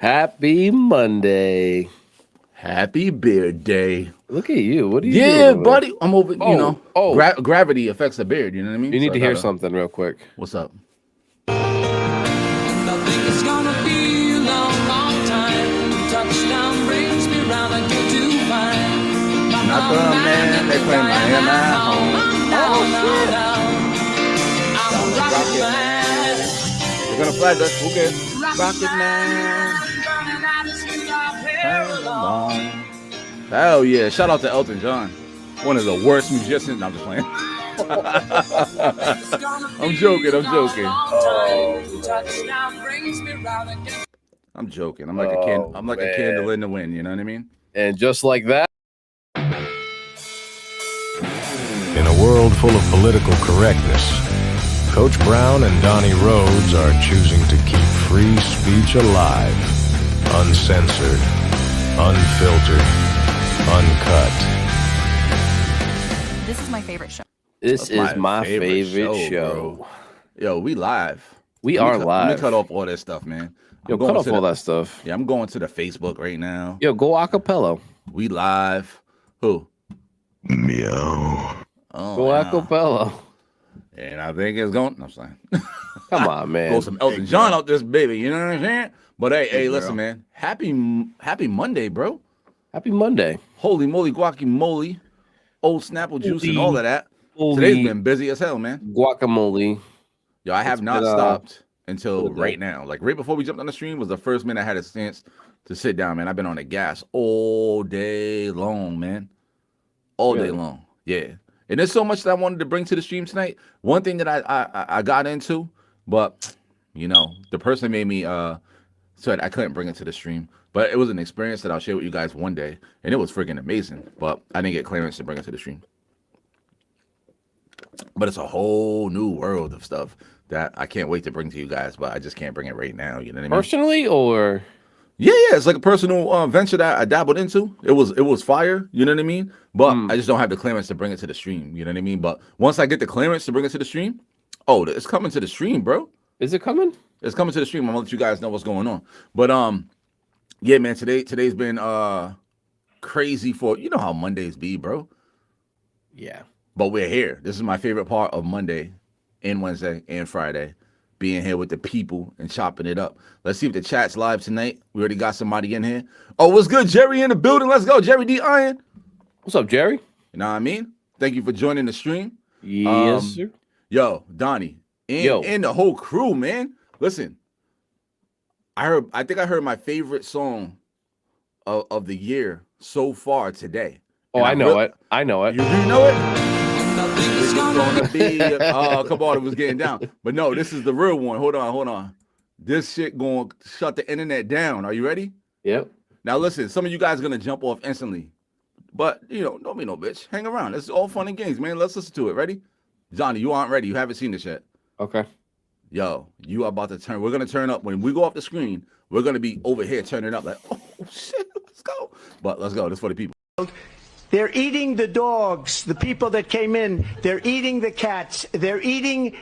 Happy Monday. Happy beard day. Look at you. What are you Yeah, doing? buddy. I'm over, Oh. gravity affects the beard, you know what I mean? You need So to hear something real quick. What's up? Nothing is gonna be a long, long time. Touchdown brings me round again to find. Not the man, they play Miami at home. I'm a rocket man. They're gonna flag us. Who cares? Rocket Man. Hell yeah. Shout out to Elton John. One of the worst musicians. No, I'm just playing. I'm joking. I'm joking. I'm like a candle in the wind, you know what I mean? And just like that. In a world full of political correctness, Coach Brown and Donnie Rhodes are choosing to keep free speech alive, uncensored, unfiltered, uncut. This is my favorite show. This is my favorite show. Yo, we live. We are live. Let me cut off all that stuff, man. Yo, cut off all that stuff. Yeah, I'm going to the Facebook right now. Yo, go acapella. We live. Who? Meow. Oh, go acapella. And I think it's going. I'm saying. Come on, man. Go some Elton John out this baby. You know what I'm saying? But hey, listen, man. Happy Monday, bro. Happy Monday. Holy moly, guacamole, old Snapple juice, and all of that. Today's been busy as hell, man. Guacamole. Yo, I have not stopped until right now. Like right before we jumped on the stream was the first minute I had a chance to sit down, man. I've been on the gas all day long, man. All day long. Yeah. And there's so much that I wanted to bring to the stream tonight. One thing that I got into, but the person made me said I couldn't bring it to the stream. But it was an experience that I'll share with you guys one day, and it was freaking amazing. But I didn't get clearance to bring it to the stream. But it's a whole new world of stuff that I can't wait to bring to you guys, but I just can't bring it right now. You know what I mean? Personally, or yeah, it's like a personal venture that I dabbled into. It was fire. You know what I mean? But I just don't have the clearance to bring it to the stream. You know what I mean? But once I get the clearance to bring it to the stream, it's coming to the stream, bro. Is it coming? It's coming to the stream. I'm gonna let you guys know what's going on. But yeah, man. Today's been crazy for how Mondays be, bro. Yeah. But we're here. This is my favorite part of Monday and Wednesday and Friday. Being here with the people and chopping it up. Let's see if the chat's live tonight. We already got somebody in here. Oh, what's good? Jerry in the building. Let's go. Jerry D. Iron. What's up, Jerry? You know what I mean? Thank you for joining the stream. Yes, sir. Yo, Donnie. And the whole crew, man. Listen. I think I heard my favorite song of the year so far today. Oh, I know it. I know it. You do know it? It's gonna be come on, it was getting down. But no, this is the real one. Hold on. This shit gonna shut the internet down. Are you ready? Yep. Now listen, some of you guys are gonna jump off instantly. But don't be no bitch. Hang around. It's all fun and games, man. Let's listen to it. Ready? Johnny, you aren't ready. You haven't seen this yet. Okay. Yo, you are about to turn. We're gonna turn up. When we go off the screen, we're gonna be over here turning up like, oh shit, let's go. But let's go. This is for the people. They're eating the dogs, the people that came in. They're eating the cats. They're eating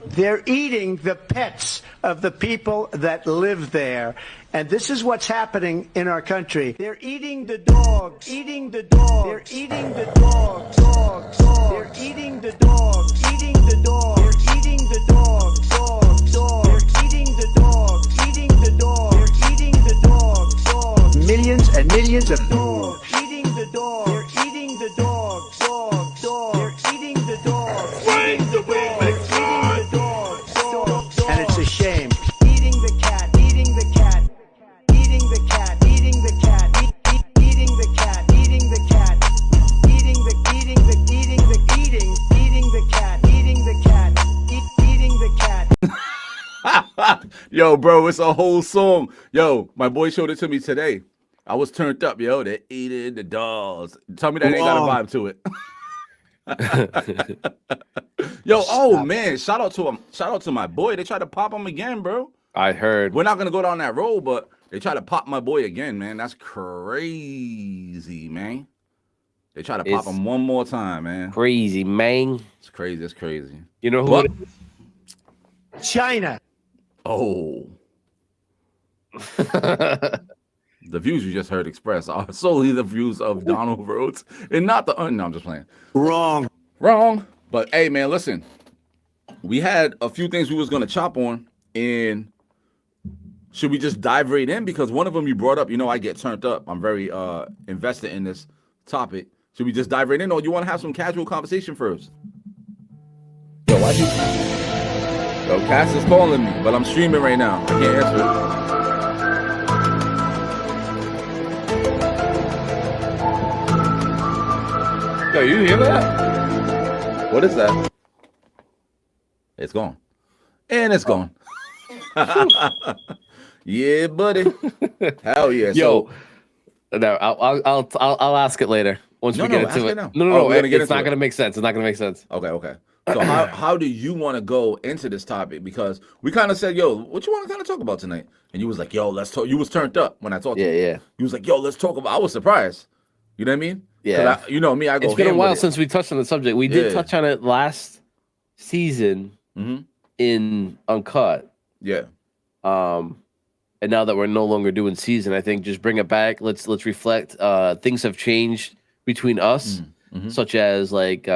the pets of the people that live there. And this is what's happening in our country. They're eating the dogs, eating the dogs. They're eating the dogs, dogs. They're eating the dogs, eating the dogs. They're eating the dogs, dogs. They're eating the dogs, eating the dogs. They're eating the dogs, dogs. Millions and millions of dogs. Eating the dogs. They're eating the dogs, dogs. They're eating the dogs. Eating the dogs. They're eating the dogs, dogs. And it's a shame. Eating the cat, eating the cat. Eating the cat, eating the cat. Eating the cat, eating the cat. Eating the cat, eating the cat. Yo, bro, it's a whole song. Yo, my boy showed it to me today. I was turned up, yo. They're eating the dolls. Tell me that ain't got a vibe to it. Yo, man, shout out to him. Shout out to my boy. They tried to pop him again, bro. I heard. We're not gonna go down that road, but they try to pop my boy again, man. That's crazy, man. They try to pop him one more time, man. Crazy, man. It's crazy. It's crazy. You know who it is? China. Oh. The views you just heard expressed are solely the views of Donald Rhodes and not the no, I'm just playing. Wrong. But hey, man, listen. We had a few things we was gonna chop on, and should we just dive right in? Because one of them you brought up, I get turned up. I'm very invested in this topic. Should we just dive right in, or you want to have some casual conversation first? Yo, why you? Yo, Cass is calling me, but I'm streaming right now. I can't answer it. Yo, you hear that? What is that? It's gone. And it's gone. Yeah, buddy. Hell yeah. Yo, no, I'll ask it later once we get into it. No. It's not gonna make sense. It's not gonna make sense. Okay. So how do you want to go into this topic? Because we kind of said, yo, what you want to kind of talk about tonight? And you was like, yo, let's talk. You was turned up when I talked to you. Yeah. You was like, yo, let's talk about. I was surprised. You know what I mean? Yeah. You know me. I go. It's been a while since we touched on the subject. We did touch on it last season in Uncut. Yeah. And now that we're no longer doing season, I think just bring it back. Let's reflect. Things have changed between us, such as like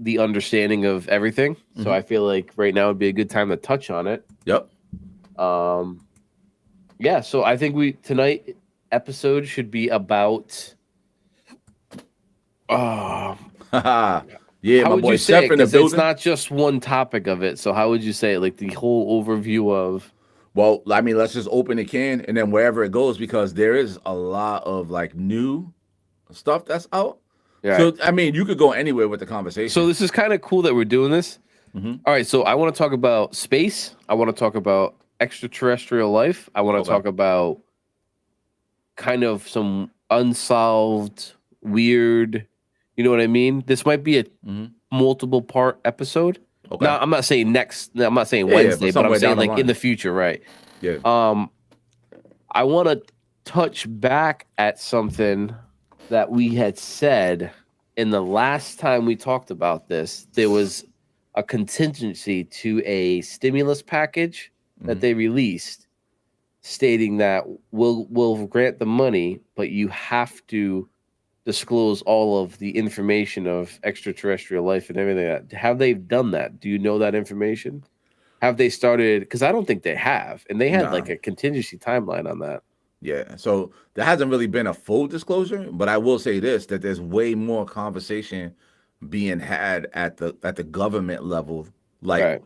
the understanding of everything. So I feel like right now would be a good time to touch on it. Yep. Yeah. So I think tonight episode should be about. Yeah, how my would boy you say Chef in the it? building. It's not just one topic of it. So how would you say it? Like the whole overview of. Well, I mean, let's just open the can and then wherever it goes, because there is a lot of like new stuff that's out. Yeah. So I mean, you could go anywhere with the conversation. So this is kind of cool that we're doing this. All right. So I want to talk about space. I want to talk about extraterrestrial life. I want to talk about kind of some unsolved, weird. You know what I mean? This might be a multiple part episode. Okay. Now I'm not saying I'm not saying Wednesday, but I'm saying like in the future, right? Yeah. I want to touch back at something that we had said in the last time we talked about this. There was a contingency to a stimulus package that they released, stating that we'll grant the money, but you have to disclose all of the information of extraterrestrial life and everything. Have they done that? Do you know that information? Have they started? Because I don't think they have, and they had like a contingency timeline on that. Yeah, so there hasn't really been a full disclosure, but I will say this: that there's way more conversation being had at the government level, like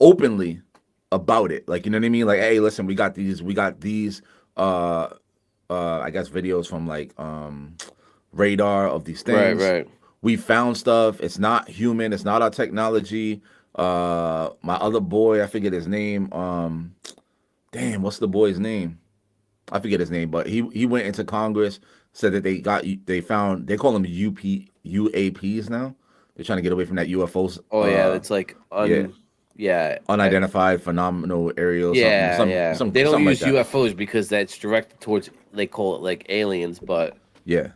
openly about it. Like, you know what I mean? Like, hey, listen, we got these I guess videos from like radar of these things. Right. We found stuff. It's not human. It's not our technology. My other boy, I forget his name. Damn, what's the boy's name? I forget his name, but he went into Congress, said that they found, they call them UAPs now. They're trying to get away from that UFOs. Oh yeah, it's like unidentified phenomenal aerial. Yeah. They don't use like UFOs because that's directed towards, they call it like aliens, but yeah.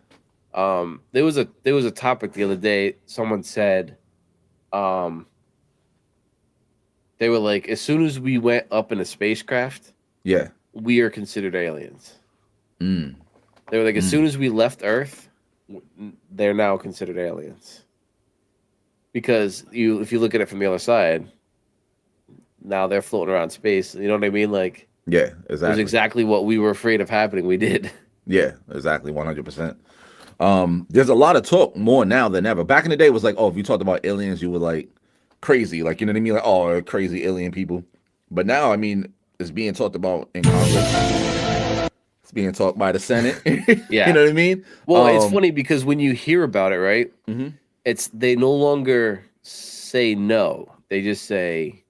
There was a topic the other day. Someone said, they were like, as soon as we went up in a spacecraft, we are considered aliens. They were like, as soon as we left Earth, they're now considered aliens. Because if you look at it from the other side, now they're floating around space. You know what I mean? Like, yeah, exactly. It was exactly what we were afraid of happening. We did. Yeah, exactly, 100%. There's a lot of talk more now than ever. Back in the day, it was like, oh, if you talked about aliens, you were like crazy, like, you know what I mean, like, oh, crazy alien people. But now, I mean, it's being talked about in Congress. It's being talked by the Senate. Yeah, you know what I mean. Well, it's funny because when you hear about it, right? They no longer say no. They just say,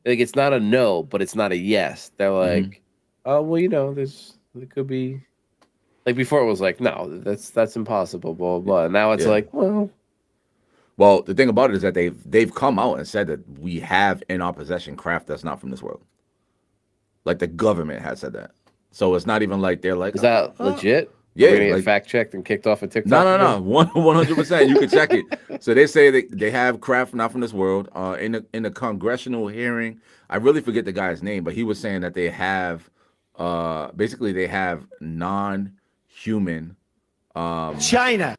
like, it's not a no, but it's not a yes. They're like, oh, well, you know, it could be. Like before, it was like, no, that's impossible, blah, blah, blah. Now it's like, well, the thing about it is that they've come out and said that we have in our possession craft that's not from this world. Like the government has said that, so it's not even like they're like, is that legit? Yeah, we're gonna get fact checked and kicked off of TikTok. No, 100%. You can check it. So they say that they have craft not from this world. In the congressional hearing, I really forget the guy's name, but he was saying that they have basically they have non-human China.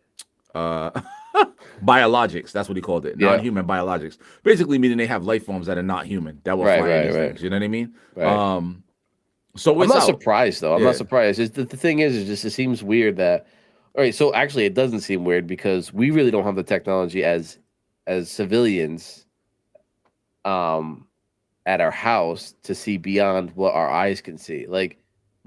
biologics. That's what he called it. Yeah. Non-human biologics. Basically meaning they have life forms that are not human that will Right, fly in these right. things. You know what I mean? Right. So I'm it's not out. surprised though. I'm Yeah. not surprised. The thing is just it seems weird that. All right, so actually it doesn't seem weird because we really don't have the technology as civilians, at our house to see beyond what our eyes can see. Like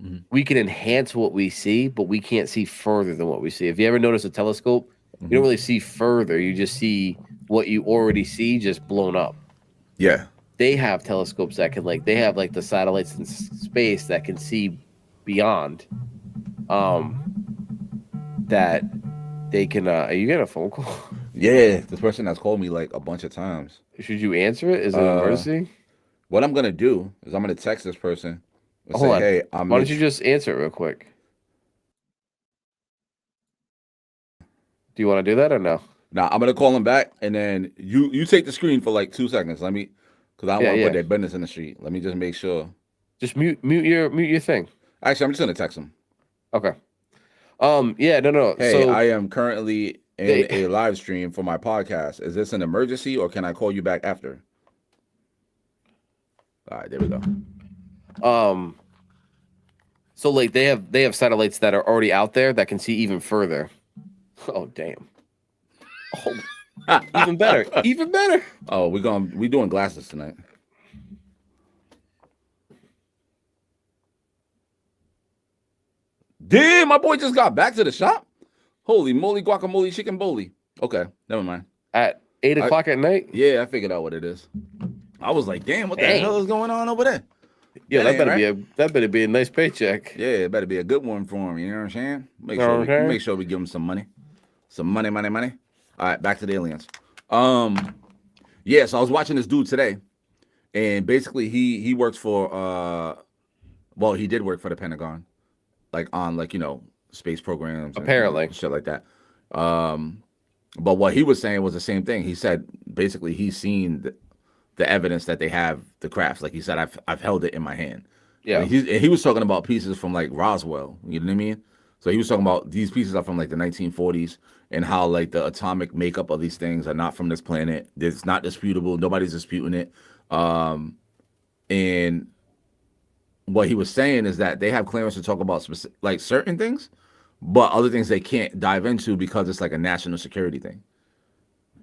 Mhm. we can enhance what we see, but we can't see further than what we see. If you ever notice a telescope, you Mhm. don't really see further. You just see what you already see just blown up. Yeah. They have telescopes that can they have the satellites in space that can see beyond. That they can. Are you getting a phone call? Yeah. This person has called me like a bunch of times. Should you answer it? Is it an emergency? What I'm gonna do is I'm gonna text this person and Hold say, on. "Hey, Why don't you just answer it real quick? Do you want to do that or no? Nah, I'm gonna call him back, and then you take the screen for like 2 seconds. Let me, because I don't Yeah, want to yeah. put their business in the street. Let me just make sure. Just mute your thing. Actually, I'm just gonna text him. Okay. Yeah. No. Hey, So I am currently in a live stream for my podcast. Is this an emergency, or can I call you back after? All right, there we go. So they have satellites that are already out there that can see even further. Oh damn. Oh, even better. Even better. Oh, we doing glasses tonight. Damn, my boy just got back to the shop. Holy moly, guacamole, chicken boli. Okay, never mind. At 8 o'clock at night? Yeah, I figured out what it is. I was like, damn, what the Dang. hell is going on over there? Yeah, that ain't better be a nice paycheck. Yeah, it better be a good one for him. You know what I'm saying? Make sure we give him some money. Some money. All right, back to the aliens. Yeah, so I was watching this dude today, and basically he works for well, he did work for the Pentagon, on space programs and Apparently. shit like that. But what he was saying was the same thing. He said basically he's seen the evidence that they have the crafts. Like he said, I've held it in my hand. Yeah. And he was talking about pieces from like Roswell. You know what I mean? So he was talking about these pieces are from like the 1940s and how like the atomic makeup of these things are not from this planet. It's not disputable. Nobody's disputing it. And what he was saying is that they have clearance to talk about like certain things, but other things they can't dive into because it's like a national security thing.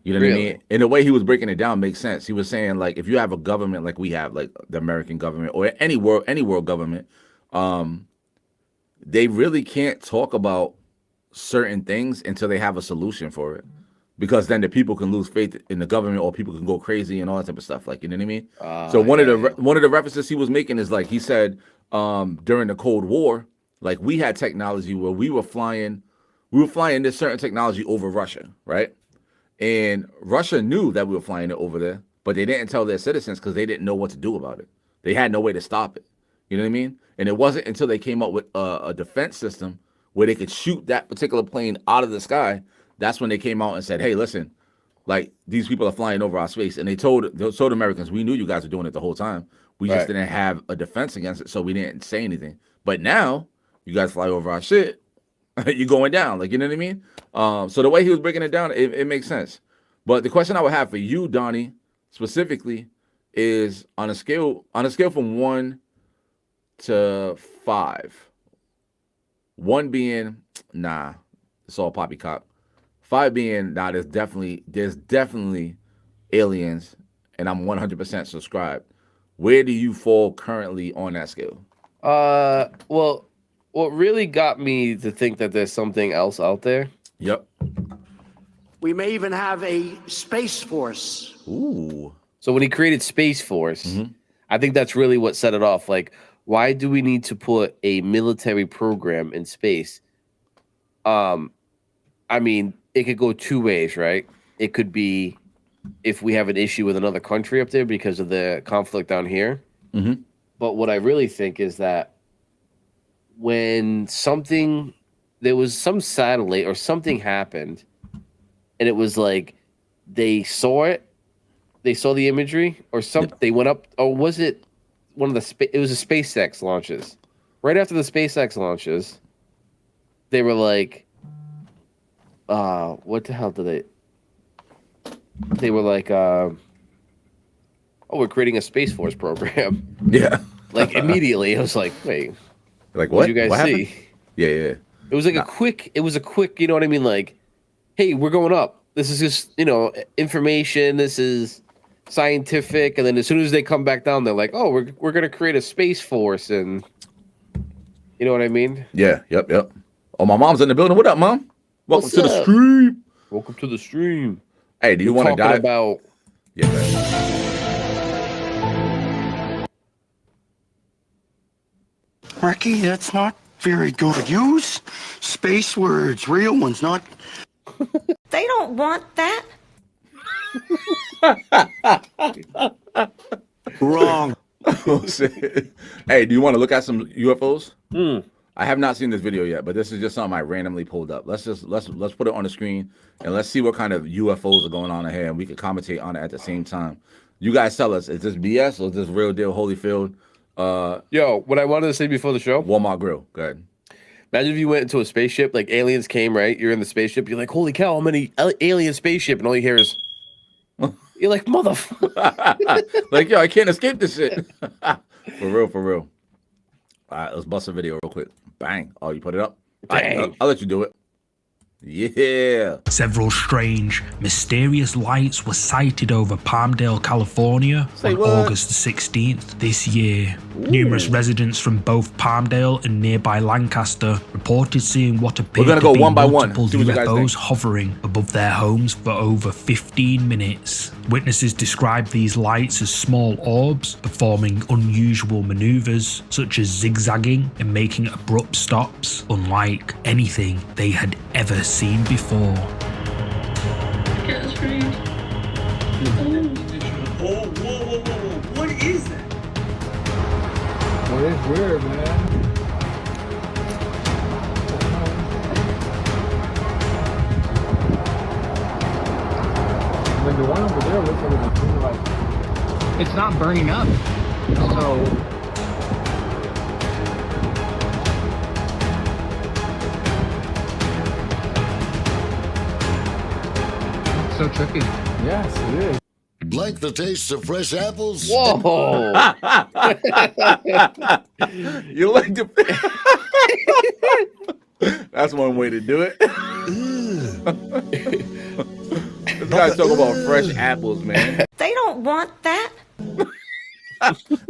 You know what I mean? And the way he was breaking it down makes sense. He was saying like if you have a government like we have, like the American government or any world government, they really can't talk about certain things until they have a solution for it. Because then the people can lose faith in the government or people can go crazy and all that type of stuff. Like, you know what I mean? So one of the references he was making is like he said during the Cold War, like we had technology where we were flying this certain technology over Russia, right? And Russia knew that we were flying it over there, but they didn't tell their citizens because they didn't know what to do about it. They had no way to stop it. You know what I mean? And it wasn't until they came up with a defense system where they could shoot that particular plane out of the sky. That's when they came out and said, hey, listen, like these people are flying over our space. And they told Americans, we knew you guys were doing it the whole time. We just didn't have a defense against it, so we didn't say anything. But now you guys fly over our shit. You're going down, like, you know what I mean? So the way he was breaking it down, it makes sense. But the question I would have for you, Donnie, specifically, is on a scale from 1 to 5. 1 being nah, it's all poppycock. 5 being nah, there's definitely aliens, and I'm 100% subscribed. Where do you fall currently on that scale? Well, what really got me to think that there's something else out there. Yep. We may even have a space force. Ooh. So when he created Space Force, I think that's really what set it off. Like, why do we need to put a military program in space? I mean, it could go two ways, right? It could be if we have an issue with another country up there because of the conflict down here. Mm-hmm. But what I really think is that when there was some satellite or something happened, and it was like they saw the imagery, or something. They went up, or was it one of it was a SpaceX launches? right after the SpaceX launches, they were like, what the hell did they? They were like, oh, we're creating a Space Force program. Yeah. Like immediately, I was like, wait, Like what what? did you guys What see? happened? Yeah. It was like a quick, you know what I mean? Like, hey, we're going up. This is just, information. This is scientific. And then as soon as they come back down, they're like, oh, we're going to create a Space Force. And you know what I mean? Yeah. Yep. Oh, my mom's in the building. What up, Mom? Welcome What's to the up? stream. Welcome to the stream. Hey, do you want to dive? about? Yeah. Man. Ricky, that's not very good. Use space words, real ones, not. They don't want that. Wrong. Hey, do you want to look at some UFOs? I have not seen this video yet, but this is just something I randomly pulled up. Let's put it on the screen and let's see what kind of UFOs are going on here, and we can commentate on it at the same time. You guys tell us, is this BS or is this real deal Holyfield? Yo, what I wanted to say before the show, Walmart Grill. Go ahead. imagine if you went into a spaceship, like aliens came, right? You're in the spaceship. You're like, holy cow, I'm in an alien spaceship. And all you hear is, you're like, motherfucker. Like, yo, I can't escape this shit. For real. All right, let's bust a video real quick. Bang. Oh, you put it up? Bang. Right, I'll let you do it. Yeah. Several strange, mysterious lights were sighted over Palmdale, California on what? August 16th this year. Numerous residents from both Palmdale and nearby Lancaster reported seeing what appeared gonna to go be one by one. multiple See what you guys think. UFOs hovering above their homes for over 15 minutes. Witnesses described these lights as small orbs performing unusual maneuvers such as zigzagging and making abrupt stops, unlike anything they had ever seen before. What is that? Well, it's weird, man. Like the one over there looks like It's not burning up. so. So trippy. Yes, it is. Like the taste of fresh apples? Whoa. You like the. That's one way to do it. This guy's talking about fresh apples, man. They don't want that.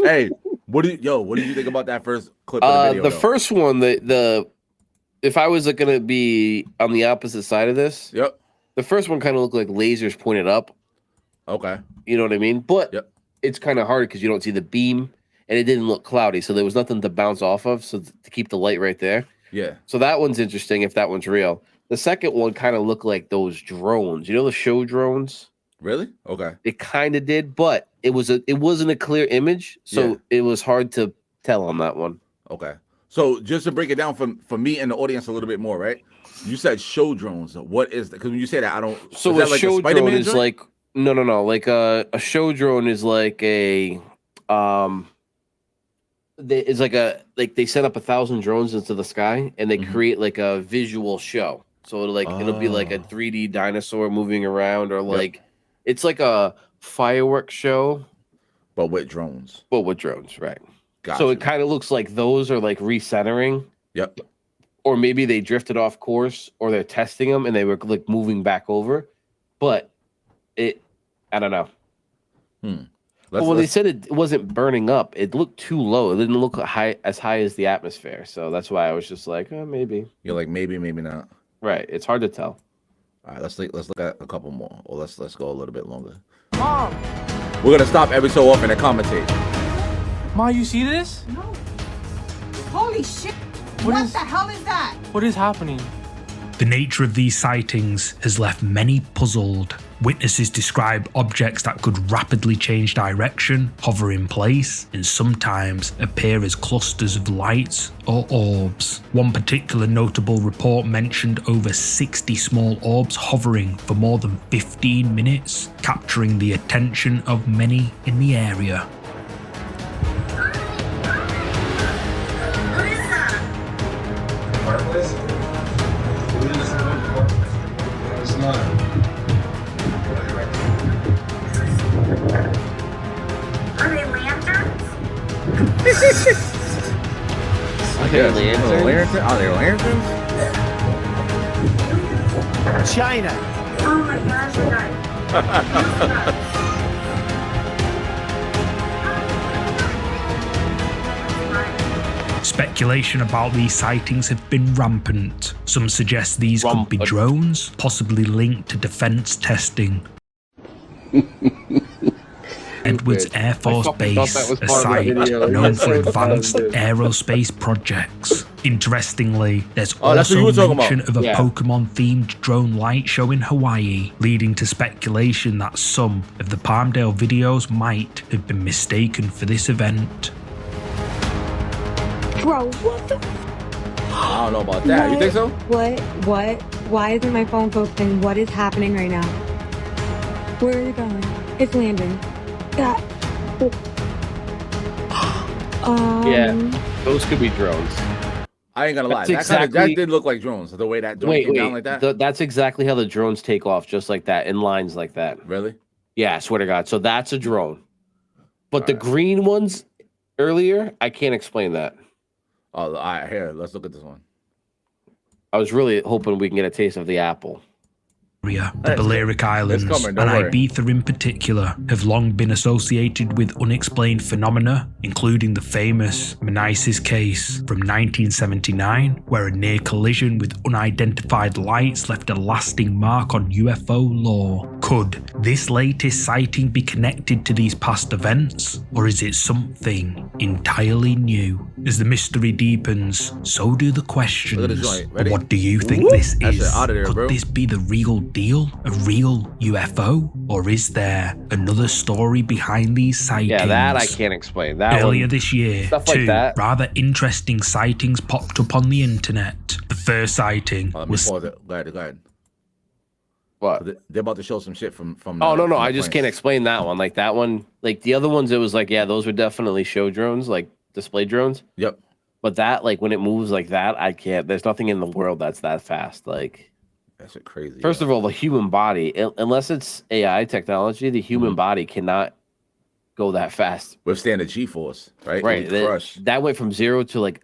Hey, what do you think about that first clip of the video? The though? first one, if I was going to be on the opposite side of this, Yep. the first one kind of looked like lasers pointed up. Okay. You know what I mean? But Yep. it's kind of hard because you don't see the beam, and it didn't look cloudy, so there was nothing to bounce off of, so to keep the light right there. Yeah. So that one's interesting if that one's real. The second one kind of looked like those drones. You know the show drones? Really? Okay. It kind of did, but it wasn't a clear image, so Yeah. it was hard to tell on that one. Okay. So just to break it down for me and the audience a little bit more, right? You said show drones. What is that? Because when you say that, I don't. So is a that like show a Spider-Man drone is joint? like no. Like a show drone is like a it's like they set up 1,000 drones into the sky and they create like a visual show. So it'll be like a 3D dinosaur moving around, or like it's like a fireworks show, but with drones. but with drones, right? Gotcha. So it kind of looks like those are like recentering, Yep. or maybe they drifted off course, or they're testing them and they were like moving back over. But I don't know. But when they said it wasn't burning up, it looked too low. It didn't look as high as the atmosphere. So that's why I was just like, maybe. You're like maybe not. Right. It's hard to tell. All right, let's look at a couple more, or let's go a little bit longer. Mom, We're gonna stop every so often and commentate. Ma, you see this? No. Holy shit. What the hell is that? What is happening? The nature of these sightings has left many puzzled. Witnesses describe objects that could rapidly change direction, hover in place, and sometimes appear as clusters of lights or orbs. One particular notable report mentioned over 60 small orbs hovering for more than 15 minutes, capturing the attention of many in the area. Who is Okay, lanterns. Lantern? Are they lanterns? China. Oh my gosh, Speculation about these sightings have been rampant. Some suggest these could be drones, possibly linked to defense testing. Edwards Air Force Base, a site known for advanced aerospace projects. Interestingly, there's also mention of a Pokemon-themed drone light show in Hawaii, leading to speculation that some of the Palmdale videos might have been mistaken for this event. Bro, what the? I don't know about that. You think so? What? Why isn't my phone focusing? What is happening right now? Where is it going? It's landing. Yeah, those could be drones. I ain't gonna lie. That did look like drones. The way that drone came down like that. That's exactly how the drones take off, just like that, in lines like that. Really? Yeah, I swear to God. So that's a drone. But the green ones earlier, I can't explain that. Oh, all right. Here, let's look at this one. I was really hoping we can get a taste of the apple. The Balearic Islands, and Ibiza in particular, have long been associated with unexplained phenomena, including the famous Meneses case from 1979, where a near collision with unidentified lights left a lasting mark on UFO lore. Could this latest sighting be connected to these past events, or is it something entirely new? As the mystery deepens, so do the questions. What do you think this is? Could this be the real deal? A real UFO? Or is there another story behind these sightings? Yeah, that I can't explain. That Earlier this year, two rather interesting sightings popped up on the internet. The first sighting was... Pause it. Go ahead. What? They're about to show some shit from Oh, no. I just can't explain that one. Like that one, like the other ones, it was like, yeah, those were definitely show drones, like display drones. Yep. But that, like when it moves like that, I can't. There's nothing in the world that's that fast. Like... That's crazy. First of all, the human body, unless it's AI technology, the human body cannot go that fast. Withstand the G-force, right? Right. That went from 0 to like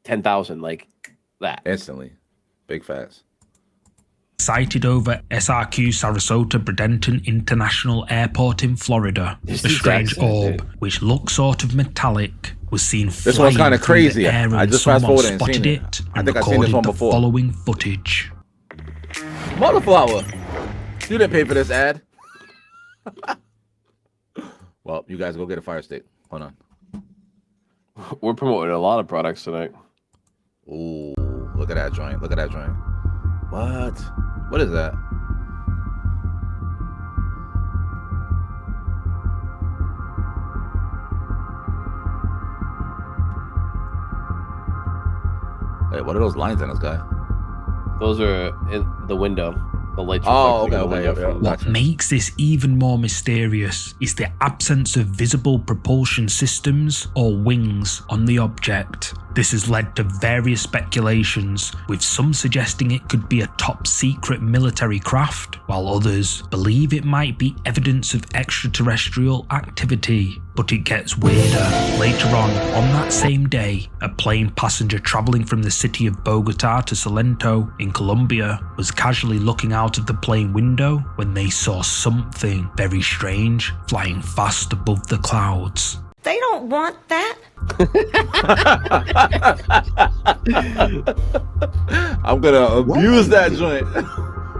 10,000, like that. Instantly. Big fast. Sighted over SRQ Sarasota Bradenton International Airport in Florida. A strange orb, which looks sort of metallic, was seen this one's kind of crazy. I just fast forwarded and spotted seen it I and think I've seen this one recorded the before. following footage. Motherflower, you didn't pay for this ad. Well, you guys go get a fire stick. Hold on. We're promoting a lot of products tonight. Ooh, look at that joint. Look at that joint. What? What is that? Wait, what are those lines in this guy? Those are in the window. The lights. Oh, okay. What makes this even more mysterious is the absence of visible propulsion systems or wings on the object. This has led to various speculations, with some suggesting it could be a top-secret military craft, while others believe it might be evidence of extraterrestrial activity. But it gets weirder. Later on that same day, a plane passenger traveling from the city of Bogota to Salento in Colombia was casually looking out of the plane window when they saw something very strange flying fast above the clouds. They don't want that. I'm gonna abuse that joint.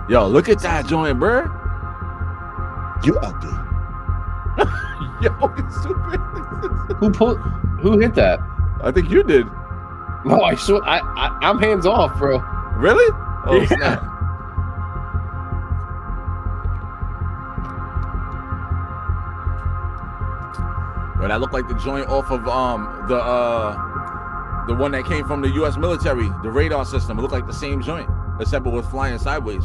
Yo, look at that joint, bro. You ugly. Yo, it's stupid. Who hit that? I think you did. No, I'm hands off, bro. Really? Oh, yeah. Snap. Bro, that looked like the joint off of the one that came from the U.S. military, the radar system. It looked like the same joint, except it was flying sideways.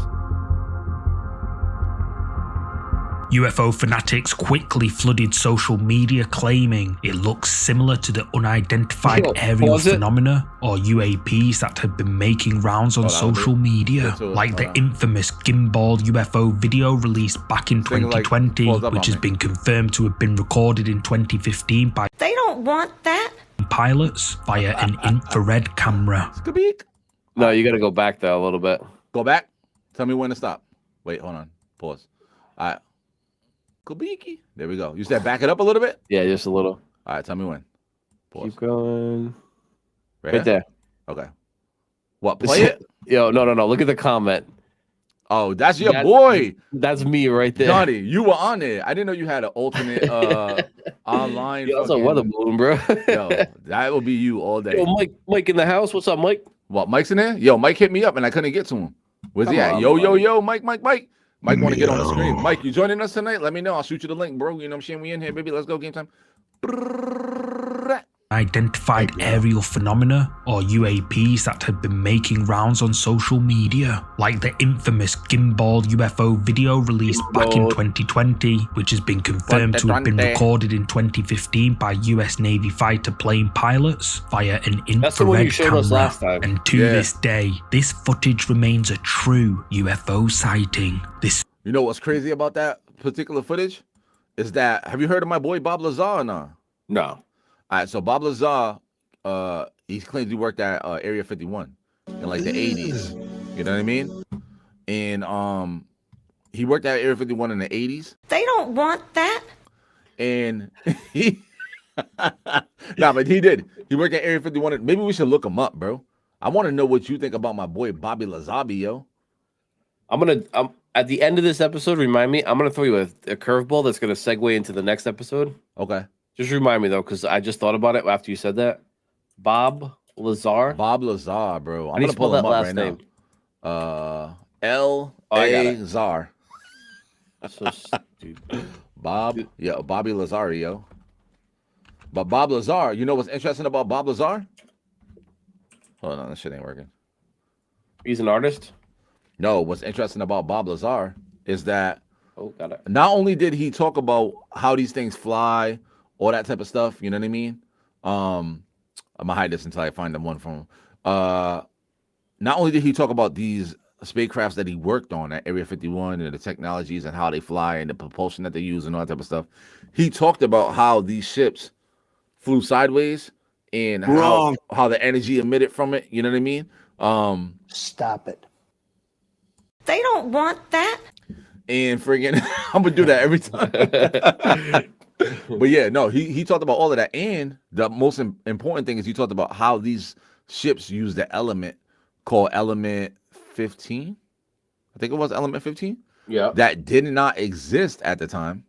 UFO fanatics quickly flooded social media claiming it looks similar to the unidentified aerial phenomena or UAPs that have been making rounds on social media, like the infamous gimbal UFO video released back in 2020, which has been confirmed to have been recorded in 2015 by They don't want that. pilots via an infrared camera. Skabeek. No, you got to go back there a little bit. Go back. Tell me when to stop. Wait, hold on. Pause. All right. Skabeeki. There we go. You said back it up a little bit? Yeah, just a little. All right, tell me when. Pause. Keep going. Right Right there. Okay. What, play it? Yo, no. Look at the comment. Oh, that's your boy. That's me right there. Johnny, you were on it. I didn't know you had an alternate online. Yo, that's a weather balloon, bro. Yo, that will be you all day. Yo, Mike in the house. What's up, Mike? What, Mike's in there? Yo, Mike hit me up and I couldn't get to him. Where's he at? Yo, Mike. Mike want to get on the screen. Mike, you joining us tonight? Let me know. I'll shoot you the link, bro. You know what I'm saying? We in here, baby. Let's go. Game time. Identified aerial phenomena or UAPs that had been making rounds on social media, like the infamous gimbal UFO video released back in 2020, which has been confirmed to have been recorded in 2015 by US Navy fighter plane pilots via an That's the one you infrared showed us last camera. time. And to this day, this footage remains a true UFO sighting. You know what's crazy about that particular footage? Is that, have you heard of my boy Bob Lazar or not? No. All right, so Bob Lazar, he claims he worked at Area 51 in like the 80s. You know what I mean? And he worked at Area 51 in the 80s. They don't want that. And he, but he did. He worked at Area 51. Maybe we should look him up, bro. I want to know what you think about my boy Bobby Lazabi, yo. I'm at the end of this episode, remind me. I'm gonna throw you a curveball that's gonna segue into the next episode. Okay. Just remind me though, because I just thought about it after you said that. Bob Lazar. Bob Lazar, bro. I'm How do you gonna spell pull him that up last right name? now. I got L.A. it. Zar. So stupid. Bobby Lazario. But Bob Lazar, you know what's interesting about Bob Lazar? Hold on, this shit ain't working. He's an artist. No, what's interesting about Bob Lazar is that got it. not only did he talk about how these things fly, all that type of stuff, you know what I mean? I'm gonna hide this until I find the one from him. Not only did he talk about these spacecrafts that he worked on at Area 51 and the technologies and how they fly and the propulsion that they use and all that type of stuff, he talked about how these ships flew sideways and how the energy emitted from it, you know what I mean? Stop it. They don't want that. And friggin', I'm gonna do that every time. But yeah, no, he talked about all of that. And the most important thing is he talked about how these ships use the element called element 15. I think it was element 15. Yeah. That did not exist at the time.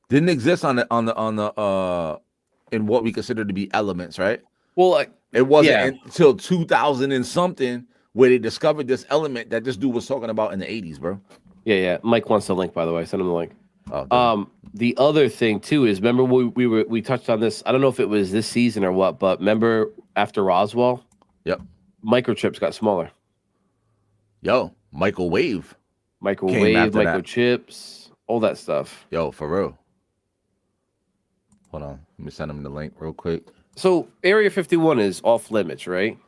Didn't exist on the in what we consider to be elements, right? Well, like it wasn't until 2000 and something where they discovered this element that this dude was talking about in the 80s, bro. Yeah. Mike wants the link, by the way. Send him the link. Oh, the other thing too is, remember we touched on this. I don't know if it was this season or what, but remember after Roswell, yep, microchips got smaller. Yo, microwave, microchips, all that stuff. Yo, for real. Hold on, let me send him the link real quick. So Area 51 is off limits, right?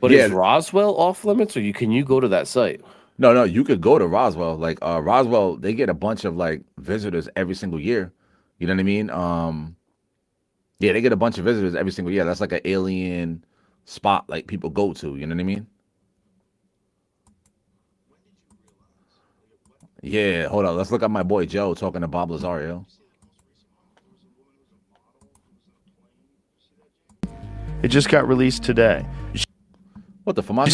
But is Roswell off limits, or can you go to that site? No, you could go to Roswell. Like Roswell, they get a bunch of like visitors every single year. You know what I mean? Yeah, they get a bunch of visitors every single year. That's like an alien spot like people go to. You know what I mean? Yeah, hold on. Let's look at my boy Joe talking to Bob Lazario. It just got released today. What the fuck?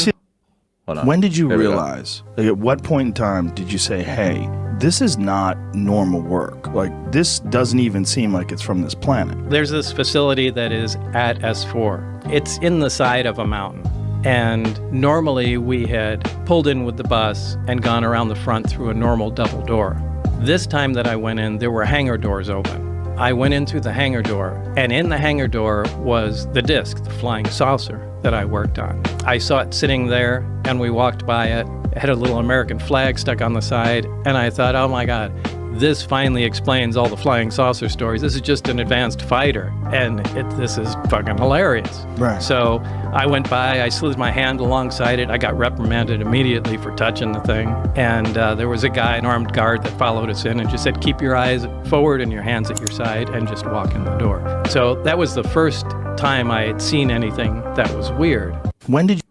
Hold on. When did you There we go. realize? Like, at what point in time did you say, "Hey, this is not normal work. Like, this doesn't even seem like it's from this planet"? There's this facility that is at S4. It's in the side of a mountain. And normally we had pulled in with the bus and gone around the front through a normal double door. This time that I went in, there were hangar doors open. I went in through the hangar door, and in the hangar door was the disc, the flying saucer that I worked on. I saw it sitting there, and we walked by it. It had a little American flag stuck on the side, and I thought, oh my God, this finally explains all the flying saucer stories. This is just an advanced fighter, and this is fucking hilarious. Right. So I went by, I slid my hand alongside it. I got reprimanded immediately for touching the thing. And there was a guy, an armed guard, that followed us in and just said, keep your eyes forward and your hands at your side and just walk in the door. So that was the first time I had seen anything that was weird. When did you?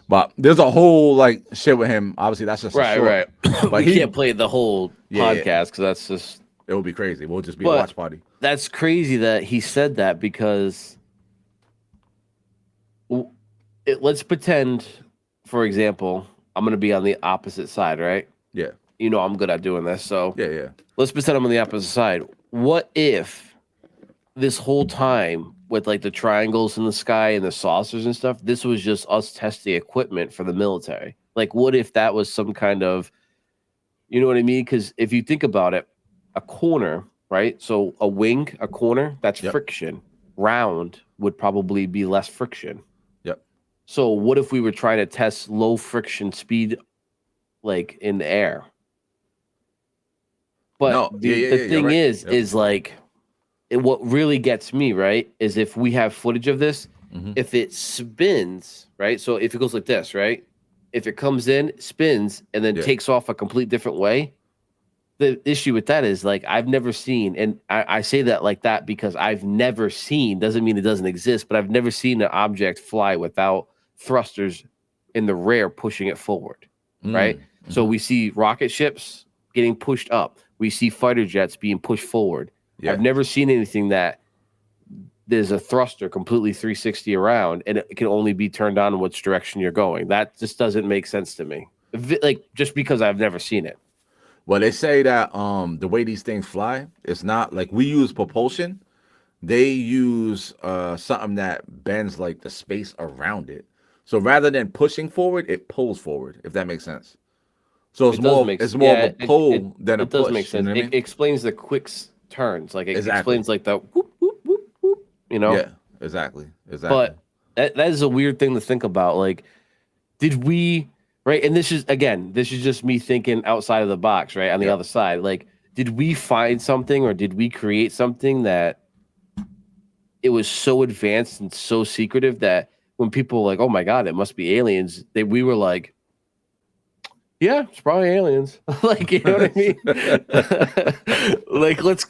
But there's a whole like shit with him. Obviously, that's just right, a short, right. But We can't play the whole podcast because that's just. It would be crazy. We'll just be But a watch party. That's crazy that he said that because let's pretend, for example, I'm going to be on the opposite side, right? Yeah. You know I'm good at doing this, so Yeah. let's pretend I'm on the opposite side. What if this whole time with like the triangles in the sky and the saucers and stuff, this was just us testing equipment for the military? Like, what if that was some kind of, you know what I mean? Because if you think about it, a corner, right? So a wing, a corner, that's friction. Round would probably be less friction. Yep. So what if we were trying to test low friction speed, like in the air? But the thing is like, what really gets me, right, is if we have footage of this, if it spins, right? So if it goes like this, right? If it comes in, spins, and then takes off a complete different way, the issue with that is like I've never seen, and I say that like that because I've never seen, doesn't mean it doesn't exist, but I've never seen an object fly without thrusters in the rear pushing it forward, right? So we see rocket ships getting pushed up. We see fighter jets being pushed forward. I've never seen anything that there's a thruster completely 360 around and it can only be turned on in which direction you're going. That just doesn't make sense to me. Like, just because I've never seen it. Well, they say that the way these things fly, it's not like we use propulsion. They use something that bends like the space around it. So rather than pushing forward, it pulls forward, if that makes sense. So it's more of a pull than a push. It does make sense. You know what I mean? It explains the quick turns. Like, it Exactly. explains like the whoop, whoop, whoop, whoop, you know? Yeah, exactly. But that is a weird thing to think about. Like, did we, right? And this is just me thinking outside of the box, right? On the other side. Like, did we find something or did we create something that it was so advanced and so secretive that when people were like, oh my God, it must be aliens, we were like, yeah, it's probably aliens. Like, you know what I mean? Like, let's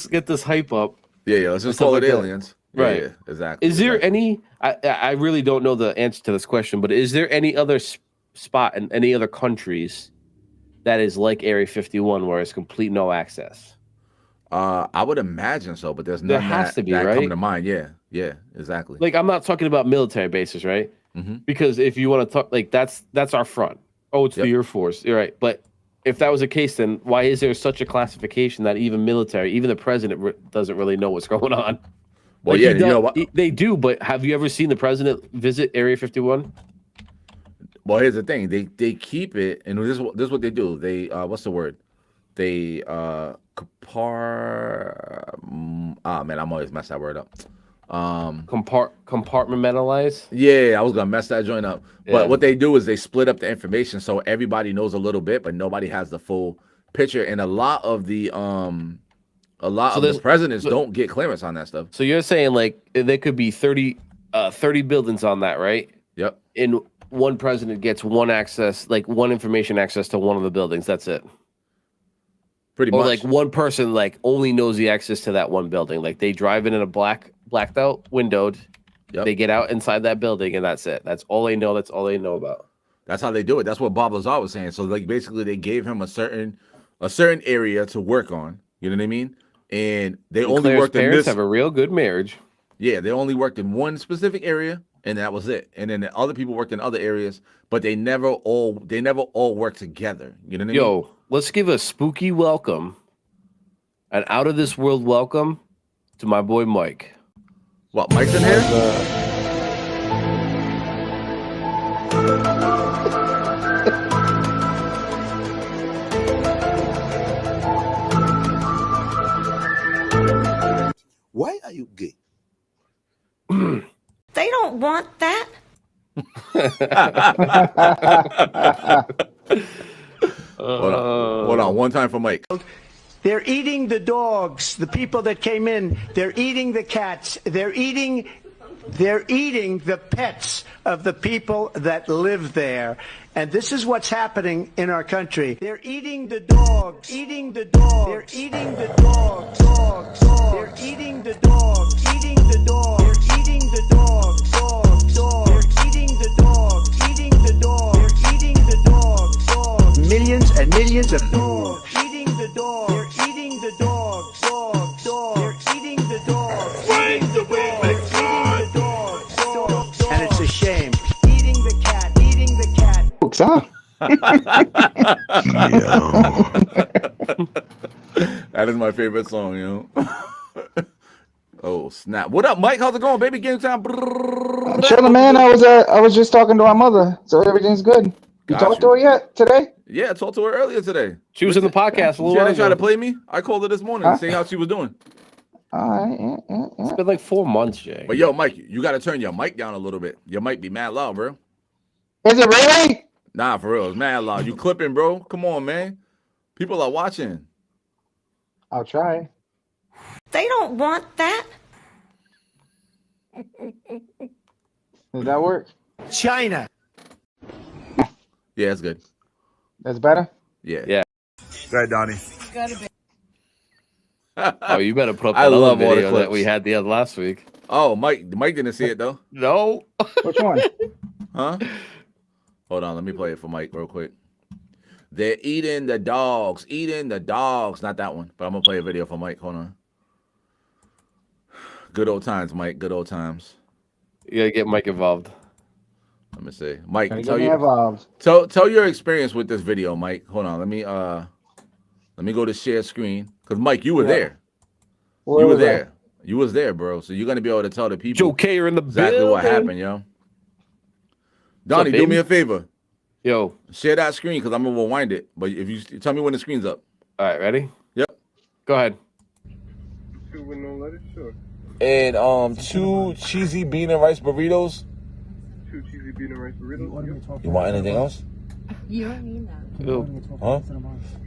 get this hype up. Yeah, let's just call it aliens. Right. Yeah, exactly. Is there any, I really don't know the answer to this question, but is there any other spot in any other countries that is like Area 51 where it's complete no access? I would imagine so, but there's There none has to be, that right? come to mind. Yeah, exactly. Like, I'm not talking about military bases, right? Because if you want to talk, like, that's our front. Oh, it's the Air Force. You're right. But if that was the case, then why is there such a classification that even military, even the president doesn't really know what's going on? Well, Like, yeah, you know what? They do, but have you ever seen the president visit Area 51? Well, here's the thing. They keep it, and this is what they do. They what's the word? They man, I'm always mess that word up. Compartmentalize. Yeah, I was gonna mess that joint up. Yeah. But what they do is they split up the information so everybody knows a little bit, but nobody has the full picture. And a lot of the presidents don't get clearance on that stuff. So you're saying like there could be 30 buildings on that, right? Yep. And one president gets one information access to one of the buildings. That's it. Pretty Or much. like one person like only knows the access to that one building. Like they drive in a blacked out, windowed. Yep. They get out inside that building and that's it. That's all they know. That's all they know about. That's how they do it. That's what Bob Lazar was saying. So like basically they gave him a certain area to work on. You know what I mean? And they only Claire's worked in parents this. have a real good marriage. Yeah, they only worked in one specific area, and that was it. And then the other people worked in other areas, but they never all worked together. You know what I mean? Yo, let's give a spooky welcome, an out of this world welcome to my boy Mike. What, Mike's in here? Why are you gay? They don't want that. Hold on. One time for Mike. They're eating the dogs, the people that came in. They're eating the cats. They're eating the pets of the people that live there. And this is what's happening in our country. They're eating the dogs, eating the dogs. They're eating the dogs, dogs, dogs. They're eating the dogs, eating the dogs. They're eating the dogs, dogs, dogs. They're eating the dogs, eating the dogs. They're eating the dogs, dogs. Millions and millions of dogs. Eating the dogs. They're eating the dogs, dogs, dogs. They're eating the dogs. Bring the way back. Eating the dogs, dogs, dogs. And it's a shame. Eating the cat, eating the cat. That is my favorite song, you know. Oh snap! What up, Mike? How's it going, baby? Game time. Chilling, man. I was just talking to our mother, so everything's good. You talked to her yet today? Yeah, I talked to her earlier today. She was in the podcast a little while She tried ago. to play me. I called her this morning to see how she was doing. All right. It's been like 4 months, Jay. But yo, Mike, you got to turn your mic down a little bit. Your mic be mad loud, bro. Is it really? Nah, for real, it's mad loud. You clipping, bro? Come on, man. People are watching. I'll try. They don't want that. Does that work? China. Yeah, it's good. That's better? Yeah. Yeah. Go ahead, Donnie. Oh, you better put up I another love all the video that clips. we had the other last week. Oh, Mike didn't see it though. No. Which one? Huh? Hold on, let me play it for Mike real quick. They're eating the dogs. Not that one, but I'm gonna play a video for Mike. Hold on. Good old times, Mike. Good old times. You gotta get Mike involved. Let me see, Mike. Gotta Tell get me you. involved. Tell your experience with this video, Mike. Hold on. Let me go to share screen because Mike, you were there. Where You were was I? there. You was there, bro. So you're gonna be able to tell the people Joe K are in the exactly what building. happened, yo. Donnie, do baby? me a favor. Yo. Share that screen because I'm gonna rewind it. But if you tell me when the screen's up. All right, ready? Yep. Go ahead. And 2 cheesy bean and rice burritos. 2 cheesy bean and rice burritos. You want anything else? You don't need that.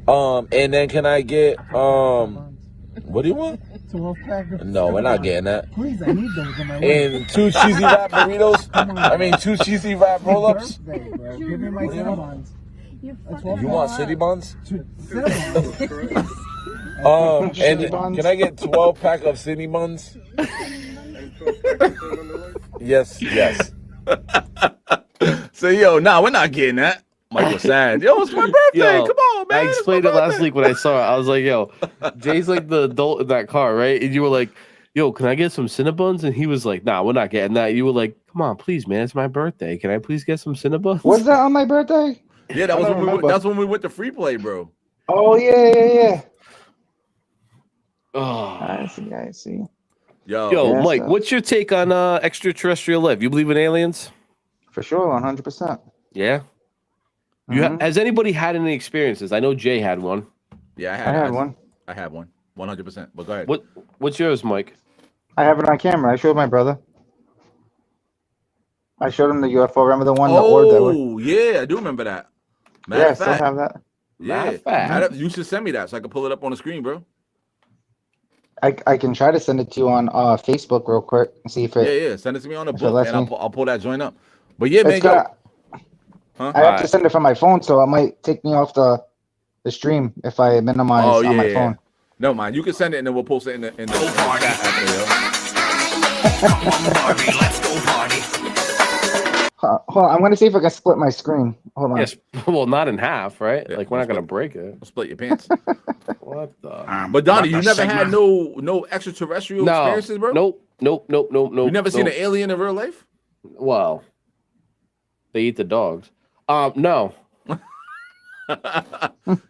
Huh? And then can I get what do you want? 12 pack. No, we're not getting that. Please, I need those on my way. And 2 cheesy wrap burritos. I mean 2 cheesy wrap roll-ups. Give me my Cinnabons. You want city buns? Cinnabons. And can I get 12 pack of city buns? Yes. So yo, we're not getting that. Mike was sad. Yo, it's my birthday. Yo, Come on, man. I explained it last week when I saw it. I was like, yo, Jay's like the adult in that car, right? And you were like, yo, can I get some Cinnabons? And he was like, nah, we're not getting that. You were like, come on, please, man. It's my birthday. Can I please get some Cinnabons? Was that on my birthday? Yeah, I don't remember. that's when we went to free play, bro. Oh, yeah. Oh. I see. Yo, Yeah, Mike, so- what's your take on extraterrestrial life? You believe in aliens? For sure, 100%. Yeah. Has anybody had any experiences? I know Jay had one. Yeah, I had one. I had one. 100%. But go ahead. What's yours, Mike? I have it on camera. I showed my brother. I showed him the UFO. Remember the one, the orb that was? Oh, yeah, I do remember that. Matter Yeah, I of still fact, have that. yeah. You should send me that so I can pull it up on the screen, bro. I can try to send it to you on Facebook real quick and see if it. Yeah. Send it to me on the if it book, lets and me. I'll pull that joint up. But yeah, man. It's got- Huh? I have to send it from my phone, so it might take me off the stream if I minimize on my phone. No, mind. You can send it, and then we'll post it in the chat after, yo. Hold on, I'm gonna see if I can split my screen. Hold on. Yes. Well, not in half, right? Like we're not gonna break it. Split your pants. What the? But Donnie, you never had no extraterrestrial experiences, bro? Nope. You never seen an alien in real life? Well, they eat the dogs. No.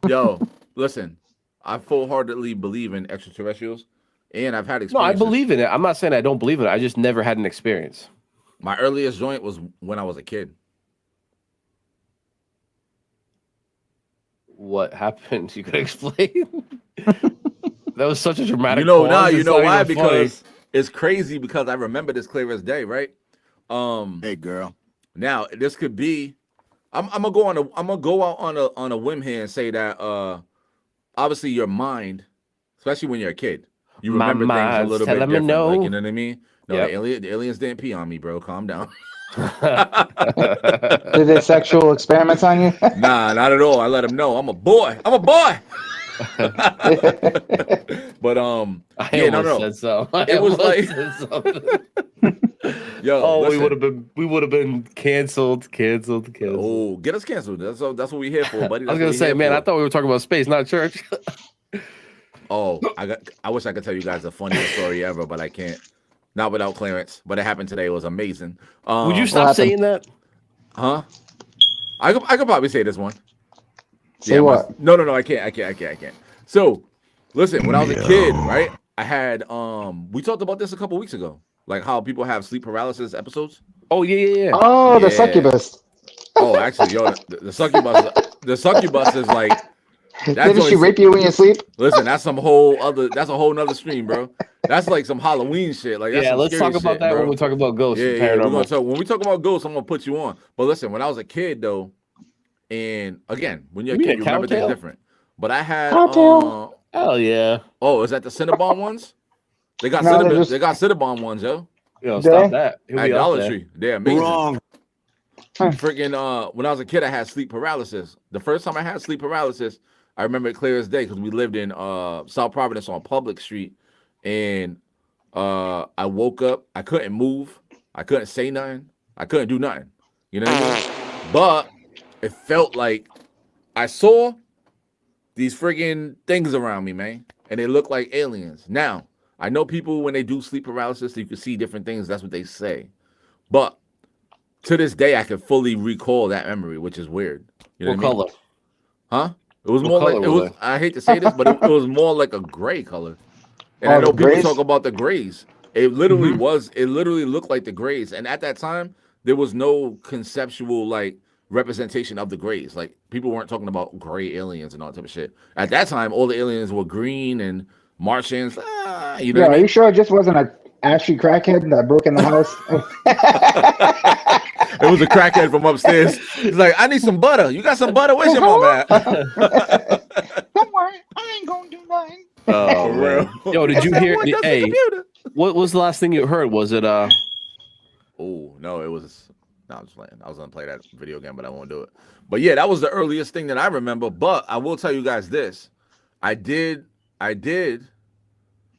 Yo, listen, I full-heartedly believe in extraterrestrials, and I've had No, I experiences. believe in it. I'm not saying I don't believe in it. I just never had an experience. My earliest joint was when I was a kid. What happened? You could explain. That was such a dramatic. You know, pause. you It's know not why? even funny. Because it's crazy because I remember this clear as day, right? Hey, girl. Now this could be. I'm gonna go out on a whim here and say that obviously your mind especially when you're a kid. You My remember things a mind's little bit telling me different. no. Like, you know what I mean? No, Yep. the aliens didn't pee on me, bro. Calm down. Did they sexual experiments on you? Nah, not at all. I let them know I'm a boy. I'm a boy. But I yeah, almost said so. It was like, yo, oh, listen. we would have been canceled. Oh, get us canceled. That's what we here for, buddy. I was gonna say, man, I thought we were talking about space, not church. Oh, I wish I could tell you guys the funniest story ever, but I can't. Not without clearance. But it happened today. It was amazing. Would you stop saying that? Huh? I could probably say this one. Say what? No, I can't. So, listen, when I was a kid, right? I had we talked about this a couple weeks ago, like how people have sleep paralysis episodes. Oh yeah. Oh, the succubus. Oh, actually, yo, the succubus is like. Didn't she rape you when you sleep? Listen, that's a whole nother stream, bro. That's like some Halloween shit. Like, that's let's talk about that when we talk about ghosts. Yeah, when we talk about ghosts, I'm gonna put you on. But listen, when I was a kid though, and again, when you're a kid, you remember things different. But I had hell yeah. Oh, is that the Cinnabon ones? They got Cinnabon ones, yo. Yo, stop that. Idolatry. They're amazing. Wrong. Freaking when I was a kid, I had sleep paralysis. The first time I had sleep paralysis, I remember it clear as day because we lived in South Providence on Public Street, and I woke up. I couldn't move. I couldn't say nothing. I couldn't do nothing. You know what I mean? But it felt like I saw these friggin' things around me, man, and they look like aliens. Now, I know people when they do sleep paralysis, you can see different things. That's what they say. But to this day, I can fully recall that memory, which is weird. You know what I mean? color? Huh? It was more like it was. I hate to say this, but it was more like a gray color. And I know people talk about the grays. It literally was. It literally looked like the grays. And at that time, there was no conceptual like representation of the grays. Like people weren't talking about gray aliens and all that type of shit. At that time, all the aliens were green and Martians. You know Yeah, what I are mean? you sure it just wasn't a ashy crackhead that broke in the house? It was a crackhead from upstairs. He's like, I need some butter. You got some butter? Where's your mom at? Don't worry, I ain't gonna do nothing. Oh, For real. Yo, did you hear? Someone does the Hey, computer. what was the last thing you heard? Was it Oh no, it was. No, I'm just playing. I was gonna play that video game, but I won't do it. But yeah, that was the earliest thing that I remember. But I will tell you guys this: I did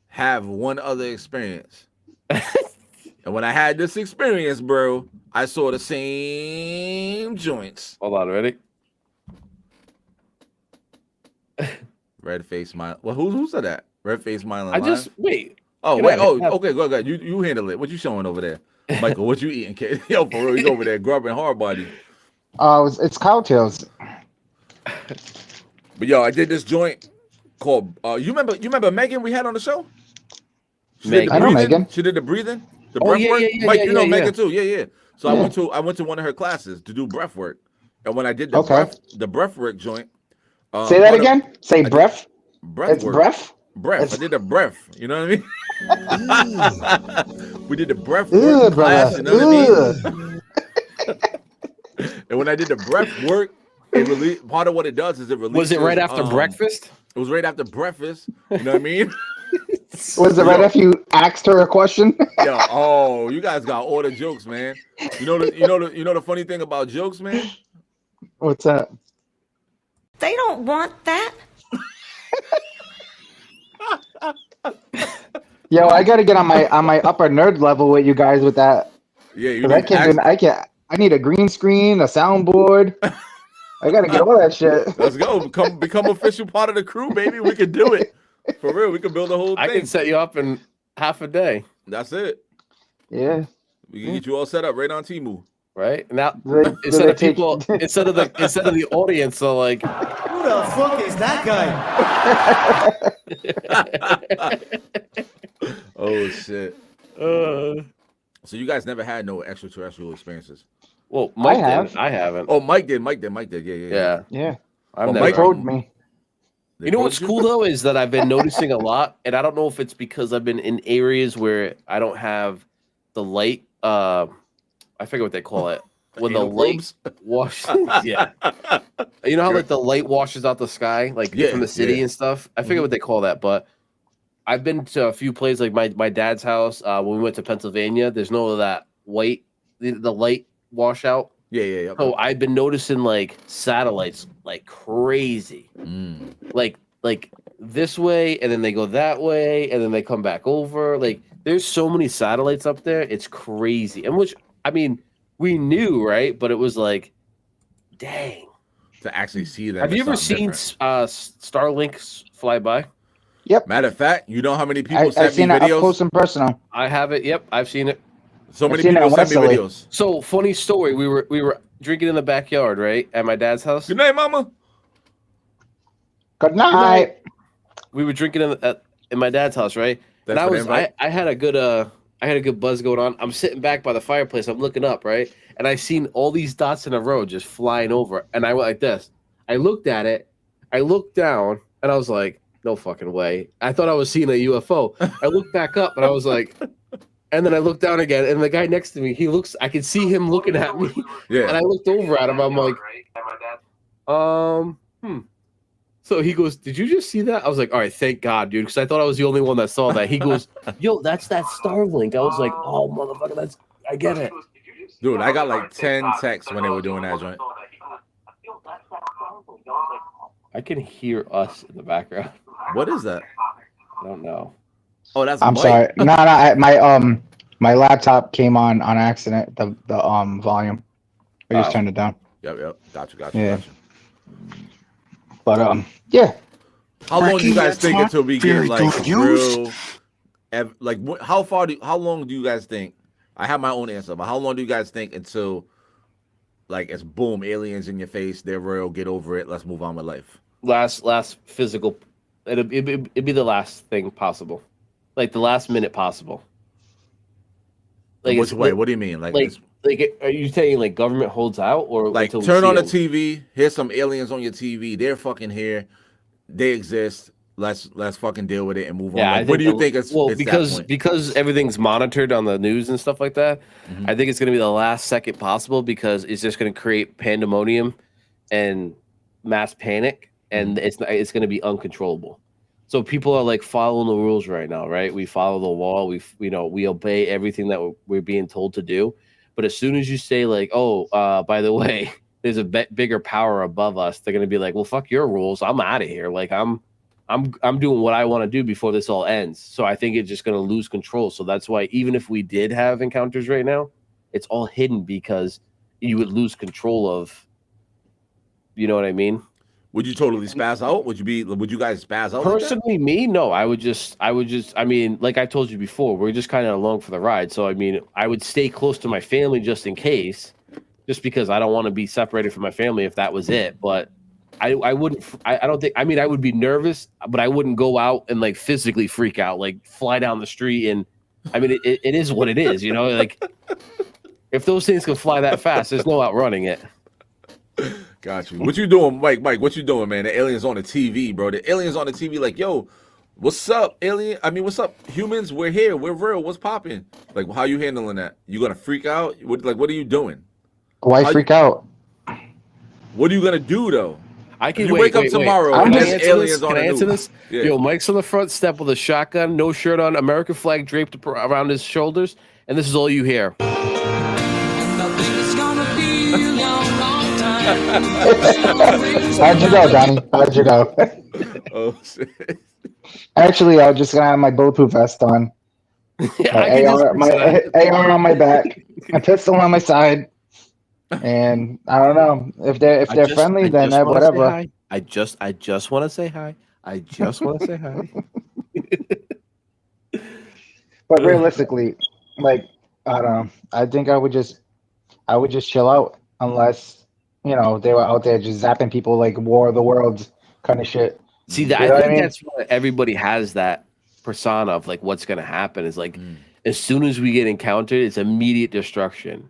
have one other experience, and when I had this experience, bro, I saw the same joints. Hold on, ready? Red face smile. Well, who said that? Red face smiling. I just wait. Oh Can wait. I- Okay. Go ahead. You handle it. What you showing over there, Michael? What you eating, kid? Yo, for real, he's over there grubbing hard body. It's cowtails. But yo, I did this joint called. You remember Megan we had on the show? She did the I know breathing. Megan. She did the breathing. The Oh, breath yeah, work. yeah, Mike, yeah, you know yeah, Megan yeah. too. Yeah. So Yeah. I went to one of her classes to do breath work, and when I did the Okay. breath work joint. Say that again. Say breath. Breath It's work. breath. Breath. I did the breath. You know what I mean? We did the breath Ugh, work class. brother. You know what I mean? And when I did the breath work, it really part of what it does is it releases. Was it right after breakfast? It was right after breakfast. You know what I mean? Was it right after you asked her a question? Yo, oh, you guys got all the jokes, man. You know the funny thing about jokes, man? What's that? They don't want that. Yo, I gotta get on my upper nerd level with you guys with that. Yeah, you 'Cause need I need a green screen, a soundboard. I gotta get all that shit. Let's go. Become official part of the crew, baby. We can do it. For real, we can build a whole I thing. can set you up in half a day. That's it. Yeah. We can get you all set up right on Temu. Right now, Do instead they of people, take- instead of the audience, so like, Who the fuck is that guy? Oh shit. So you guys never had no extraterrestrial experiences? well, Mike have. did. I haven't. Oh, Mike did. Yeah. yeah, Yeah. I've Oh, never. Mike Told me. They You know told what's cool though is that I've been noticing a lot, and I don't know if it's because I've been in areas where I don't have the light. I forget what they call it when the Anal light probes? washes. Yeah, you know how like the light washes out the sky, like Yeah, from the city yeah. and stuff. I forget what they call that, but I've been to a few places like my dad's house when we went to Pennsylvania. There's no of that white, the light washout. Yeah. So I've been noticing like satellites like crazy, like this way, and then they go that way, and then they come back over. Like there's so many satellites up there, it's crazy. And which I mean, we knew, right? But it was like, dang. To actually see that. Have you ever seen Starlinks fly by? Yep. Matter of fact, you know how many people I've sent me seen it up videos? close and personal. I have it. Yep, I've seen it. So many people sent me videos. So funny story. We were drinking in the backyard, right, at my dad's house. Good night, Mama. Good night. We were drinking in my dad's house, right? That's And I had a good buzz going on. I'm sitting back by the fireplace. I'm looking up, right, and I seen all these dots in a row just flying over, and I went like this. I looked at it. I looked down, and I was like, no fucking way. I thought I was seeing a UFO. I looked back up, and I was like, and then I looked down again, and the guy next to me, I could see him looking at me. Yeah. And I looked over at him. I'm like, So he goes, did you just see that? I was like, all right, thank God, dude, because I thought I was the only one that saw that. He goes, yo, that's that Starlink. I was like, oh, motherfucker, I get it. Dude, I got like 10 texts when they were doing that joint. I can hear us in the background. What is that? I don't know. Oh, that's I'm Mike. sorry. No, my laptop came on accident. The volume. I just turned it down. Yep. Gotcha. Yeah. But yeah. How long do you guys that's think not until we get very like good use. real? How long do you guys think? I have my own answer, but how long do you guys think until like it's boom, aliens in your face, they're real, get over it, let's move on with life? Last physical, it'd be the last thing possible, like the last minute possible. Like Which way? What do you mean? Like are you saying like government holds out, or like until we turn see on the them? TV, here's some aliens on your TV, they're fucking here, they exist. Let's fucking deal with it and move on. Like, what do you think? It's because everything's monitored on the news and stuff like that. Mm-hmm. I think it's going to be the last second possible because it's just going to create pandemonium and mass panic, and it's going to be uncontrollable. So people are like following the rules right now, right? We follow the law. We obey everything that we're being told to do. But as soon as you say like, oh, by the way, there's a bigger power above us, they're going to be like, well, fuck your rules. I'm out of here. Like I'm doing what I want to do before this all ends. So I think it's just going to lose control. So that's why even if we did have encounters right now, it's all hidden because you would lose control of, you know what I mean? Would you totally spaz out? Would you guys spaz out? Personally, me, no. I would just, I mean, like I told you before, we're just kind of along for the ride. So, I mean, I would stay close to my family just in case, just because I don't want to be separated from my family if that was it. But I wouldn't, I don't think, I mean, I would be nervous, but I wouldn't go out and like physically freak out, like fly down the street. And I mean, it is what it is, you know, like if those things can fly that fast, there's no outrunning it. Got you. What you doing, Mike? What you doing, man? The aliens on the TV, bro. The aliens on the TV, like, yo, what's up, alien? I mean, what's up, humans? We're here. We're real. What's popping? Like, how you handling that? You gonna freak out? What are you doing? Why freak out? What are you gonna do though? I can wake up tomorrow and there's aliens on Can I the answer news. this? Yeah. Yo, Mike's on the front step with a shotgun, no shirt on, American flag draped around his shoulders, and this is all you hear. It's gonna be a long, long time. How'd you go, Donnie? How'd you go? Oh shit. Actually, I was just gonna have my bulletproof vest on. My AR on my back, my pistol on my side, and I don't know if they're friendly, then whatever. I just want to say hi. I just want to say hi. But realistically, like I don't know. I think I would just chill out unless they were out there just zapping people like War of the Worlds kind of shit. See, I think that's why everybody has that persona of like what's gonna happen is like as soon as we get encountered, it's immediate destruction.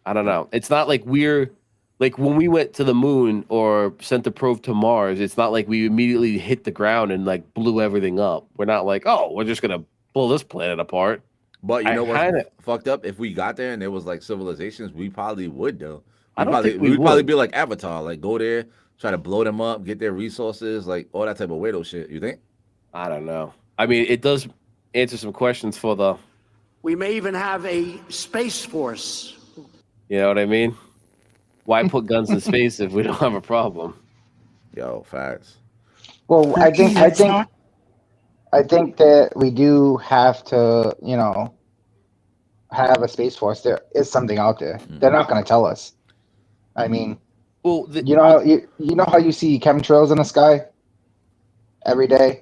I don't know. It's not like we're like when we went to the moon or sent the probe to Mars, it's not like we immediately hit the ground and like blew everything up. We're not like, oh, we're just gonna blow this planet apart. But you know what's fucked up? If we got there and there was like civilizations, we probably would though. We'd probably be like Avatar, like go there, try to blow them up, get their resources, like all that type of weirdo shit. You think? I don't know. I mean, it does answer some questions for the. We may even have a space force. You know what I mean? Why put guns in space if we don't have a problem? Yo, facts. Well, I think that we do have to, you know, have a space force. There is something out there. They're not going to tell us. I mean, well, you know how you see chemtrails in the sky every day.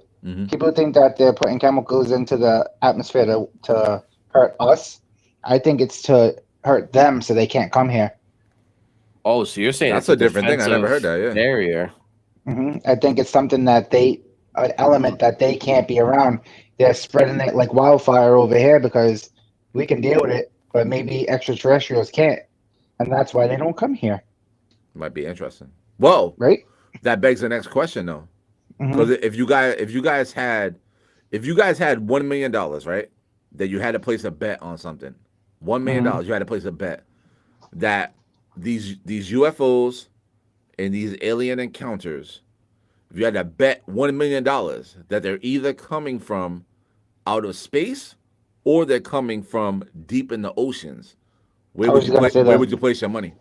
People think that they're putting chemicals into the atmosphere to hurt us. I think it's to hurt them so they can't come here. Oh, so you're saying that's it's a different thing? I never heard that. Yeah. Barrier. I think it's something that an element that they can't be around. They're spreading it like wildfire over here because we can deal with it, but maybe extraterrestrials can't, and that's why they don't come here. Might be interesting. Whoa, right? That begs the next question though, because if you guys had $1 million, right, that you had to place a bet on something, $1 million, you had to place a bet that these UFOs and these alien encounters, if you had to bet $1 million that they're either coming from out of space or they're coming from deep in the oceans, where would you place your money?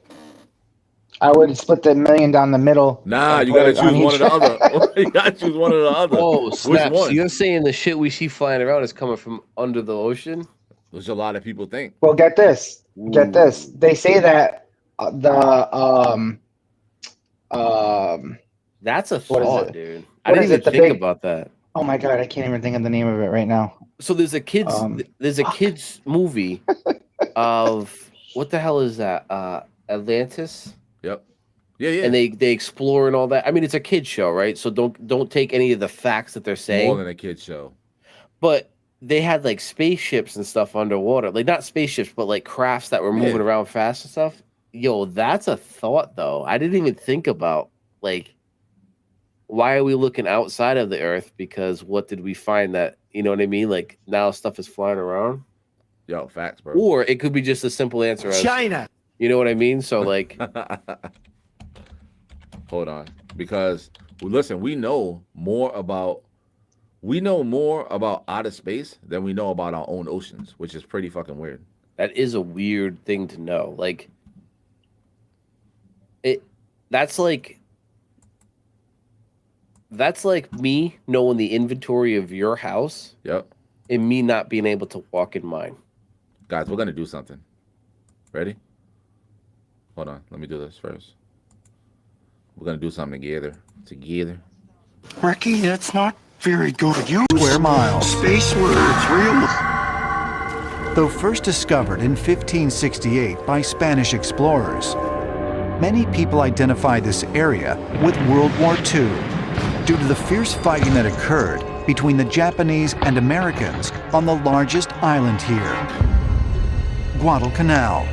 I would split the $1 million down the middle. Nah, you gotta choose one or the other. You gotta choose one or the other. Oh, snap. Which one? So you're saying the shit we see flying around is coming from under the ocean? Which a lot of people think. Well, get this. Get this. They say that that's a what is thought, it? dude. I What didn't is even it? The think big- about that. Oh my god, I can't even think of the name of it right now. So there's a kids movie of what the hell is that? Atlantis? Yep. Yeah. And they explore and all that. I mean, it's a kid show, right? So don't take any of the facts that they're saying. More than a kid show. But they had like spaceships and stuff underwater. Like not spaceships, but like crafts that were moving around fast and stuff. Yo, that's a thought though. I didn't even think about like why are we looking outside of the earth? Because what did we find that, you know what I mean? Like now stuff is flying around. Yo, facts, bro. Or it could be just a simple answer as China. You know what I mean? So like hold on. Because listen, we know more about outer space than we know about our own oceans, which is pretty fucking weird. That is a weird thing to know. Like that's like me knowing the inventory of your house. Yep. And me not being able to walk in mine. Guys, we're gonna do something. Ready? Hold on. Let me do this first. We're gonna do something together. Ricky, that's not very good use. Square miles. Space words, real. Though first discovered in 1568 by Spanish explorers, many people identify this area with World War II due to the fierce fighting that occurred between the Japanese and Americans on the largest island here, Guadalcanal.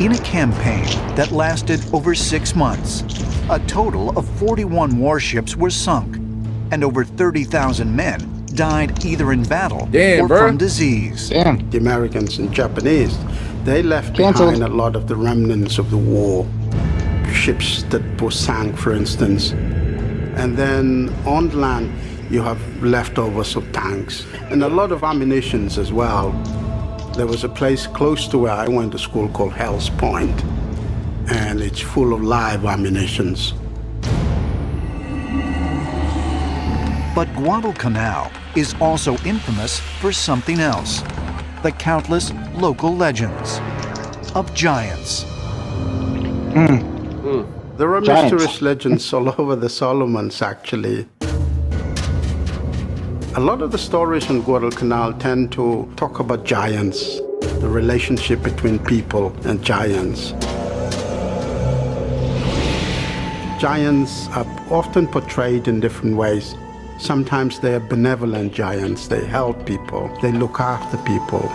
In a campaign that lasted over 6 months, a total of 41 warships were sunk, and over 30,000 men died either in battle or from disease. The Americans and Japanese, they left behind a lot of the remnants of the war. Ships that were sank, for instance. And then on land, you have leftovers of tanks and a lot of ammunitions as well. There was a place close to where I went to school called Hell's Point, and it's full of live ammunitions. But Guadalcanal is also infamous for something else: the countless local legends of giants. There are Giants. mysterious legends all over the Solomons, actually. A lot of the stories on Guadalcanal tend to talk about giants, the relationship between people and giants. Giants are often portrayed in different ways. Sometimes they are benevolent giants. They help people. They look after people.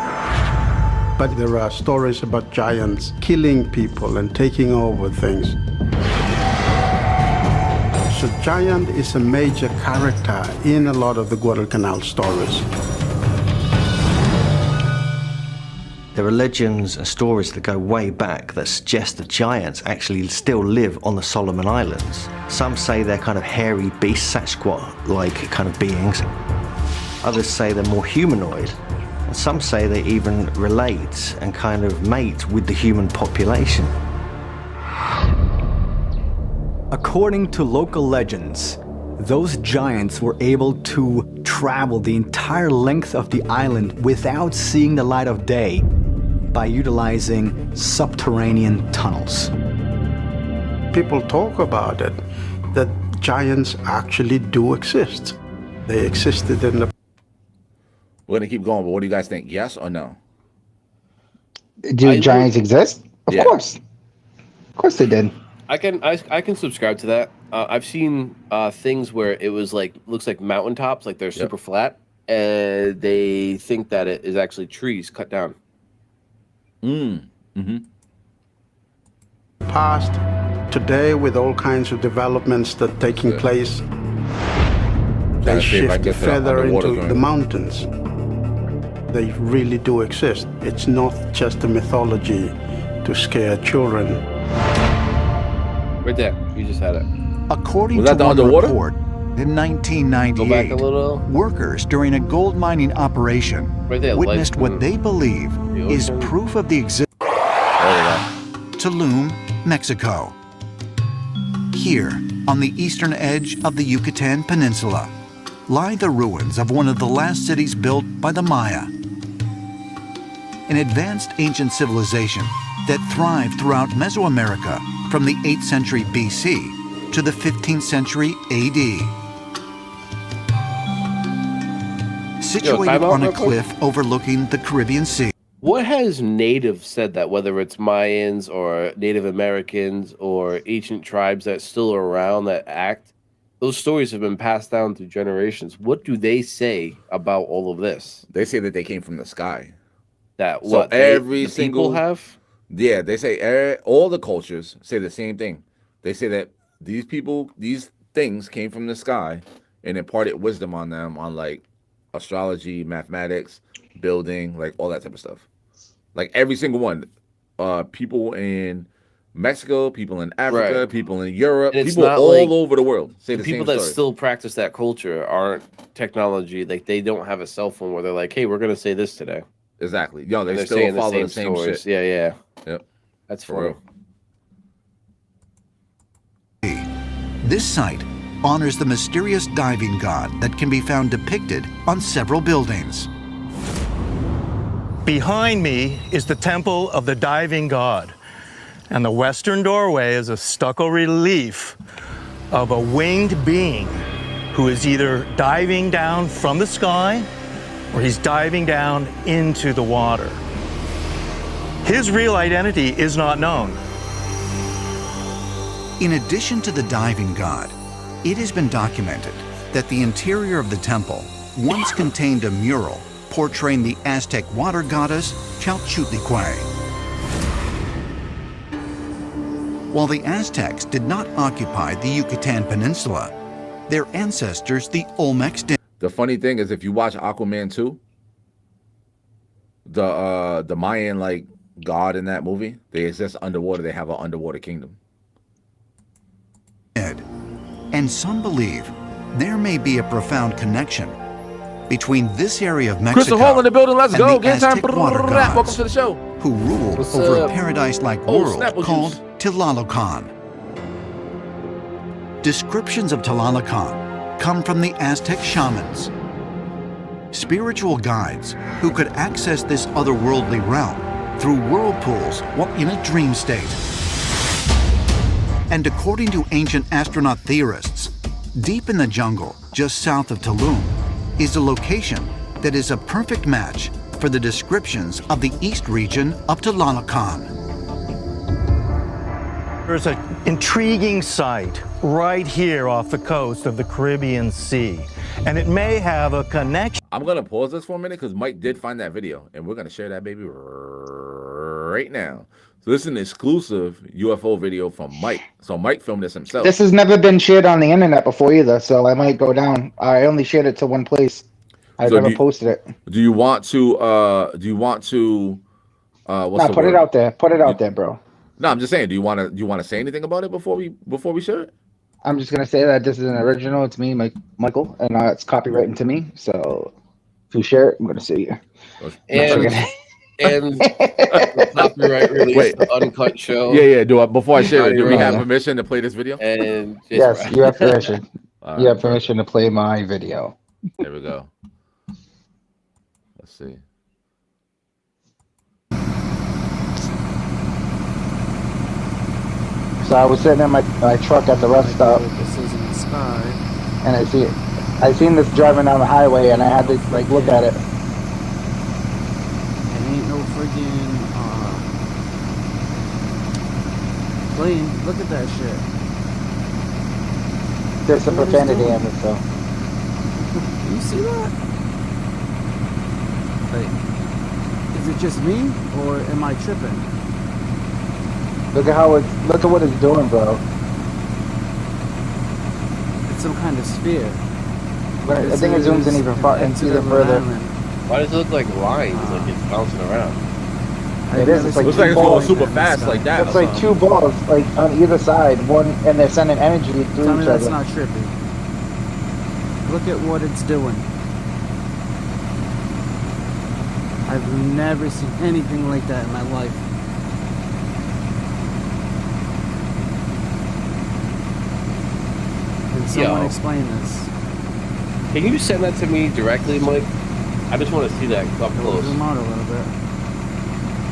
But there are stories about giants killing people and taking over things. So giant is a major character in a lot of the Guadalcanal stories. There are legends and stories that go way back that suggest the giants actually still live on the Solomon Islands. Some say they're kind of hairy beast, Sasquatch-like kind of beings. Others say they're more humanoid. And some say they even relate and kind of mate with the human population. According to local legends, those giants were able to travel the entire length of the island without seeing the light of day by utilizing subterranean tunnels. People talk about it, that giants actually do exist. They existed in the... We're going to keep going, but what do you guys think? Yes or no? Do giants exist? Of Yeah. course. Of course they did. I can subscribe to that. I've seen things where it was like looks like mountaintops, like they're super flat, and they think that it is actually trees cut down. past, today with all kinds of developments that are taking place, they shift further into the mountains. They really do exist. It's not just a mythology to scare children. Right there, you just had it. According Was to that the one underwater? report, in 1998, workers during a gold mining operation Right there, witnessed like, what they believe is ocean. proof of the existence Tulum, Mexico. Here, on the eastern edge of the Yucatan Peninsula, lie the ruins of one of the last cities built by the Maya. An advanced ancient civilization that thrived throughout Mesoamerica from the 8th century BC to the 15th century AD. Situated time out on a real quick. cliff overlooking the Caribbean Sea. What has natives said that, whether it's Mayans or Native Americans or ancient tribes that still are around that act, those stories have been passed down through generations. What do they say about all of this? They say that they came from the sky. That So what every the single people have? Yeah, they say all the cultures say the same thing. They say that these people, these things came from the sky and imparted wisdom on them on like astrology, mathematics, building, like all that type of stuff. Like every single one. People in Mexico, people in Africa, Right. people in Europe, And it's people not all like over the world say the the people same that story. still practice that culture aren't technology. Like they don't have a cell phone where they're like, "Hey, we're gonna say this today." Exactly. Yo, And they they're still saying follow the same stories. shit. Yeah, yeah. Yep. That's For funny. real. This site honors the mysterious diving god that can be found depicted on several buildings. Behind me is the temple of the diving god, and the western doorway is a stucco relief of a winged being who is either diving down from the sky or he's diving down into the water. His real identity is not known. In addition to the diving god, it has been documented that the interior of the temple once contained a mural portraying the Aztec water goddess Chalchutlicue. While the Aztecs did not occupy the Yucatan Peninsula, their ancestors, the Olmecs, did. The funny thing is, if you watch Aquaman 2, the Mayan like god in that movie, they exist underwater. They have an underwater kingdom. And some believe there may be a profound connection between this area of Mexico Crystal Hall in the building. Let's and go. the Game time. Aztec water Welcome gods to the show. who ruled What's over up? a paradise-like Oh, world Snapple called juice. Tlalocan. Descriptions of Tlalocan come from the Aztec shamans, spiritual guides who could access this otherworldly realm through whirlpools while in a dream state. And according to ancient astronaut theorists, deep in the jungle just south of Tulum is a location that is a perfect match for the descriptions of the east region of Tlalocan. There's an intriguing site right here off the coast of the Caribbean Sea, and it may have a connection. I'm gonna pause this for a minute because Mike did find that video, and we're gonna share that baby right now. So this is an exclusive UFO video from Mike. So Mike filmed this himself. This has never been shared on the internet before either, so I might go down. I only shared it to one place. I've So never posted it. Do you want to What's the put word? it out there. Put it out there, bro. No, I'm just saying. Do you want to say anything about it before we share it? I'm just gonna say that this is an original. It's me, Michael, and it's copywritten to me. So if you share it, I'm gonna sue you. And copyright release the Uncut Show. Yeah. Before I share it, do we have permission to play this video? And yes, you have permission. You have permission to play my video. There we go. Let's see. So I was sitting in my truck at the rest stop, This is in the sky. and I seen this driving down the highway, and I had to like look at it. It ain't no friggin' plane. Look at that shit. There's some What is profanity doing? in it, so. You see that? Like, is it just me, or am I tripping? Look at what it's doing, bro. It's some kind of sphere. I think it zooms in even further. Why does it look like lines, like it's bouncing around? It is. It's like looks like it's balls. going super fast like that. It's like two balls, like on either side, one, and they're sending energy through Tell me each that's other. not trippy. Look at what it's doing. I've never seen anything like that in my life. Can someone Yo. explain this? Can you send that to me directly, Mike? I just want to see that up close. Zoom out a little bit.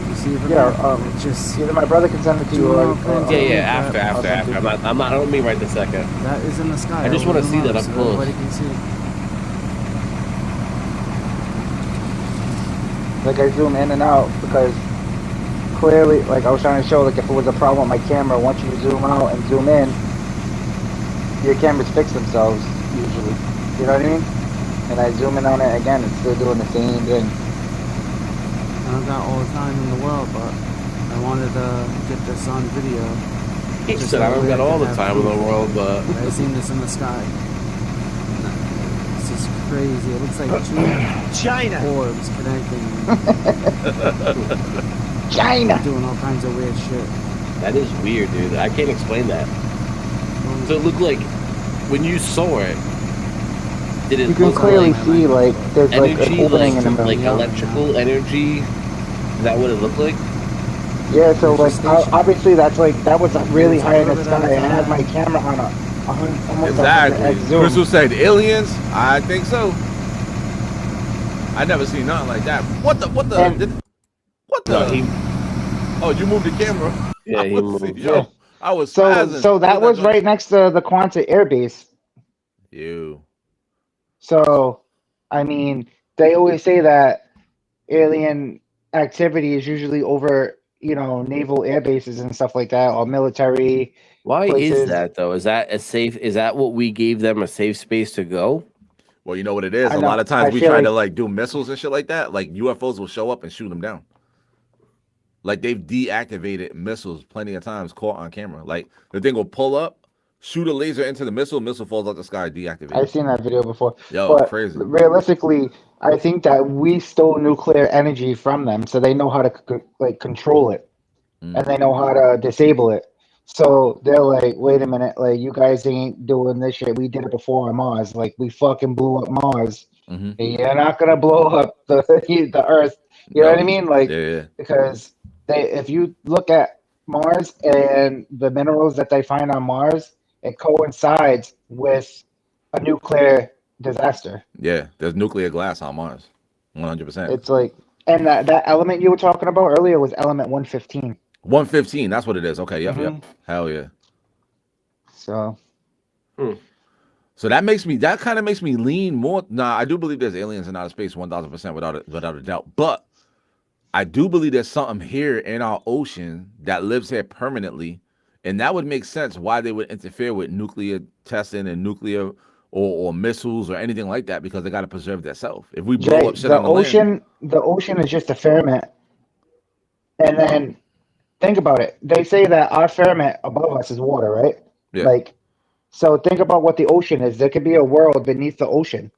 You see if it Yeah, it just either my brother can send it to you or After. I don't mean right this second. that is in the sky. I just I'll want to zoom see out that up so close. everybody can see. like I zoom in and out because clearly, like I was trying to show, like if it was a problem with my camera, once you zoom out and zoom in, your cameras fix themselves usually. You know what I mean? And I zoom in on it again, it's still doing the same thing. I don't got all the time in the world, but I wanted to get this on video. He Just said, I that don't way got all can the have time in the proof. world, but I seen this in the sky. This is crazy. It looks like two China orbs connecting. China doing all kinds of weird shit. that is weird, dude. I can't explain that. So it looked like when you saw it, did it You can look clearly like see like there's like energy, an opening in the like middle. electrical energy? Is that what it looked like? Yeah, so like obviously that's like that was really high in the sky. I had my camera on almost Exactly. 100x zoom. Crystal said aliens. I think so. I never seen nothing like that. What the? Oh, you moved the camera. Yeah, he moved. Yo, I was So spazzing. so that was right next to the Quanta Air Base. You. So I mean, they always say that alien activity is usually over, you know, naval air bases and stuff like that, or military. Why places. is that though? Is that a safe? Is that what we gave them a safe space to go? Well, you know what it is. I A know. lot of times I we feel try like- to like do missiles and shit like that. Like UFOs will show up and shoot them down. Like they've deactivated missiles plenty of times, caught on camera. Like the thing will pull up, shoot a laser into the missile falls out the sky, deactivated. I've seen that video before. Yo, but crazy. realistically, I think that we stole nuclear energy from them, so they know how to like control it, and they know how to disable it. So they're like, wait a minute, like you guys ain't doing this shit. We did it before on Mars. Like we fucking blew up Mars. You're not gonna blow up the Earth. You know what I mean? Like because if you look at Mars and the minerals that they find on Mars, it coincides with a nuclear disaster. Yeah, there's nuclear glass on Mars. 100%. It's like, and that element you were talking about earlier was element 115. 115, that's what it is. Okay, yep. Hell yeah. So So that kind of makes me lean more. Nah, I do believe there's aliens in outer space 1000% without a doubt. But I do believe there's something here in our ocean that lives here permanently. And that would make sense why they would interfere with nuclear testing and nuclear or missiles or anything like that, because they got to preserve themselves. If we blow up shit on the land, the ocean is just a firmament. And then think about it. They say that our firmament above us is water, right? Yeah. Like, so think about what the ocean is. There could be a world beneath the ocean.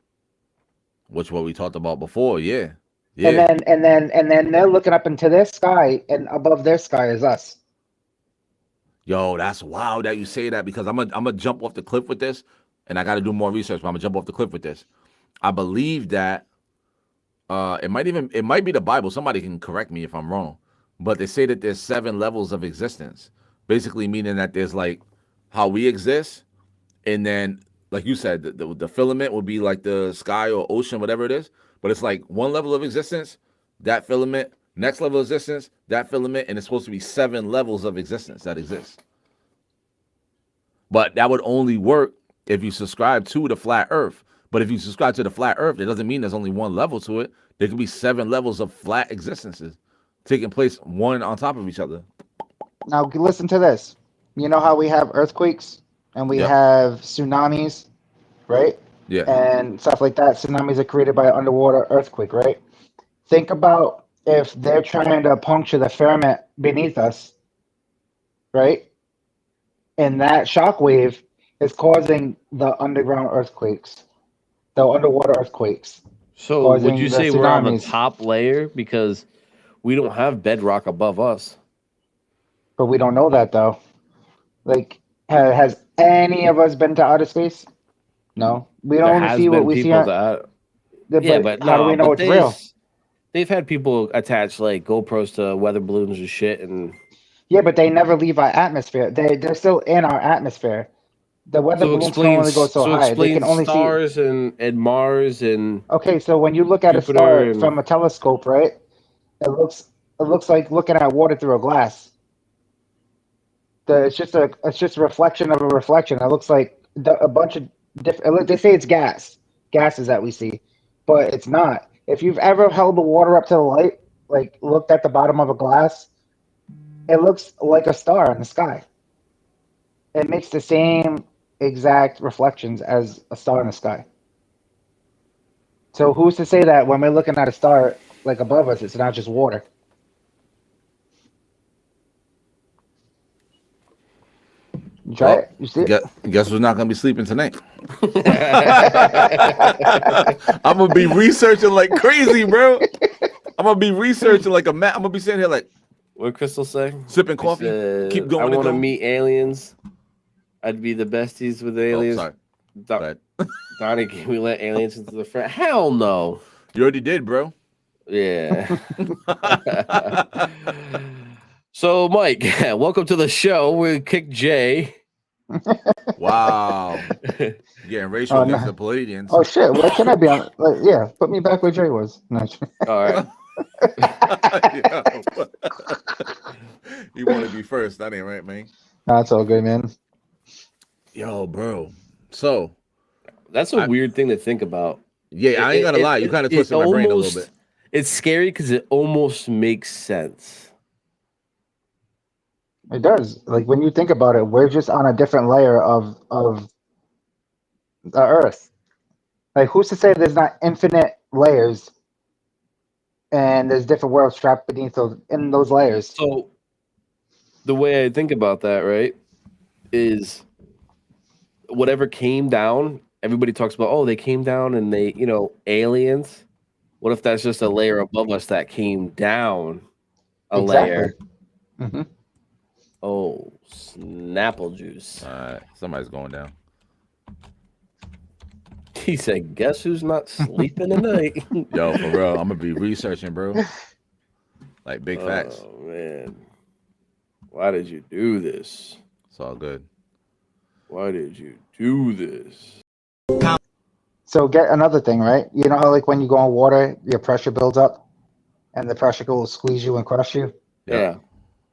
which what we talked about before, yeah. Yeah. And then they're looking up into their sky, and above their sky is us. Yo, that's wild that you say that, because I'm gonna jump off the cliff with this, and I got to do more research. But I'm gonna jump off the cliff with this. I believe that it might be the Bible. Somebody can correct me if I'm wrong, but they say that there's 7 levels of existence, basically meaning that there's like how we exist, and then like you said, the filament will be like the sky or ocean, whatever it is. But it's like one level of existence, that filament, next level of existence, that filament, and it's supposed to be 7 levels of existence that exist. But that would only work if you subscribe to the flat earth. But if you subscribe to the flat earth, it doesn't mean there's only one level to it. There could be 7 levels of flat existences taking place one on top of each other. Now listen to this. You know how we have earthquakes and we have tsunamis, right? Yeah. And stuff like that. Tsunamis are created by an underwater earthquake, right? Think about if they're trying to puncture the firmament beneath us, right? And that shock wave is causing the underground earthquakes, the underwater earthquakes. So would causing you the say we're on the tsunamis. top layer because we don't have bedrock above us? But we don't know that though. Like, has any of us been to outer space? No, we There only has see what been we see people on. that. But Yeah, but how do we know it's real? They've had people attach like GoPros to weather balloons and shit, and Yeah, but they never leave our atmosphere. They're still in our atmosphere. The weather so balloons can only go so high. They explain can only see. stars and Mars and Okay, so when you look at Jupiter a star and- from a telescope, right? It looks like looking at water through a glass. It's just a reflection of a reflection. It looks like a bunch of different. They say it's gases that we see, but it's not. If you've ever held the water up to the light, like looked at the bottom of a glass, it looks like a star in the sky. It makes the same exact reflections as a star in the sky. So who's to say that when we're looking at a star like above us, it's not just water? You try it. You see it? Guess who's not gonna be sleeping tonight? I'm gonna be researching like crazy, bro. I'm gonna be researching like a man. I'm gonna be sitting here like, what Crystal say? Sipping coffee. Keep going. I want to meet aliens. I'd be the besties with aliens. Oh, sorry. Donnie, can we let aliens into the front? Hell no. You already did, bro. Yeah. So, Mike, welcome to the show. We kicked Jay. Wow. Getting racial against the Palladians. Oh shit! Where can I be on? Like, yeah, put me back where Jay was. No. All right. You want to be first? That ain't right, man. That's all good, man. Yo, bro. So that's a weird thing to think about. Yeah, I ain't gonna lie. You kind of twisted my brain a little bit. It's scary because it almost makes sense. It does. Like when you think about it, we're just on a different layer of the Earth. Like who's to say there's not infinite layers, and there's different worlds trapped beneath those layers? So the way I think about that, right, is whatever came down. Everybody talks about, oh, they came down and they, aliens. What if that's just a layer above us that came down a layer? Mm-hmm. Oh, Snapple juice. All right, somebody's going down. He said, guess who's not sleeping tonight? Yo, for real, I'm going to be researching, bro. Like big facts. Oh, man. Why did you do this? It's all good. Why did you do this? So get another thing, right? You know how like when you go on water, your pressure builds up and the pressure will squeeze you and crush you? Yeah.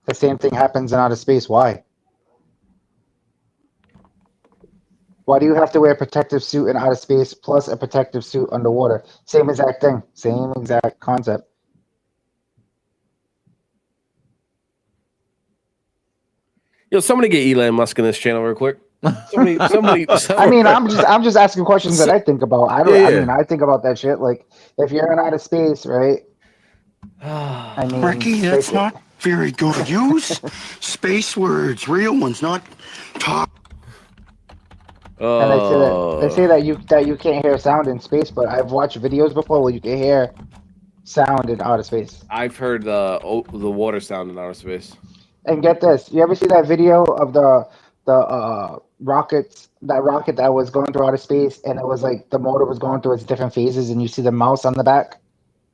The same thing happens in outer space. Why? Why do you have to wear a protective suit in outer space plus a protective suit underwater? Same exact thing. Same exact concept. Yo, somebody get Elon Musk in this channel real quick. Somebody. I mean, I'm just asking questions that I think about. I mean, I think about that shit. Like, if you're in outer space, right? I mean, Ricky, that's not very good. Use space words, real ones, not talk. And they say that you can't hear sound in space, but I've watched videos before where you can hear sound in outer space. I've heard the water sound in outer space. And get this, you ever see that video of the rockets, that rocket that was going through outer space, and it was like the motor was going through its different phases, and you see the mouse on the back?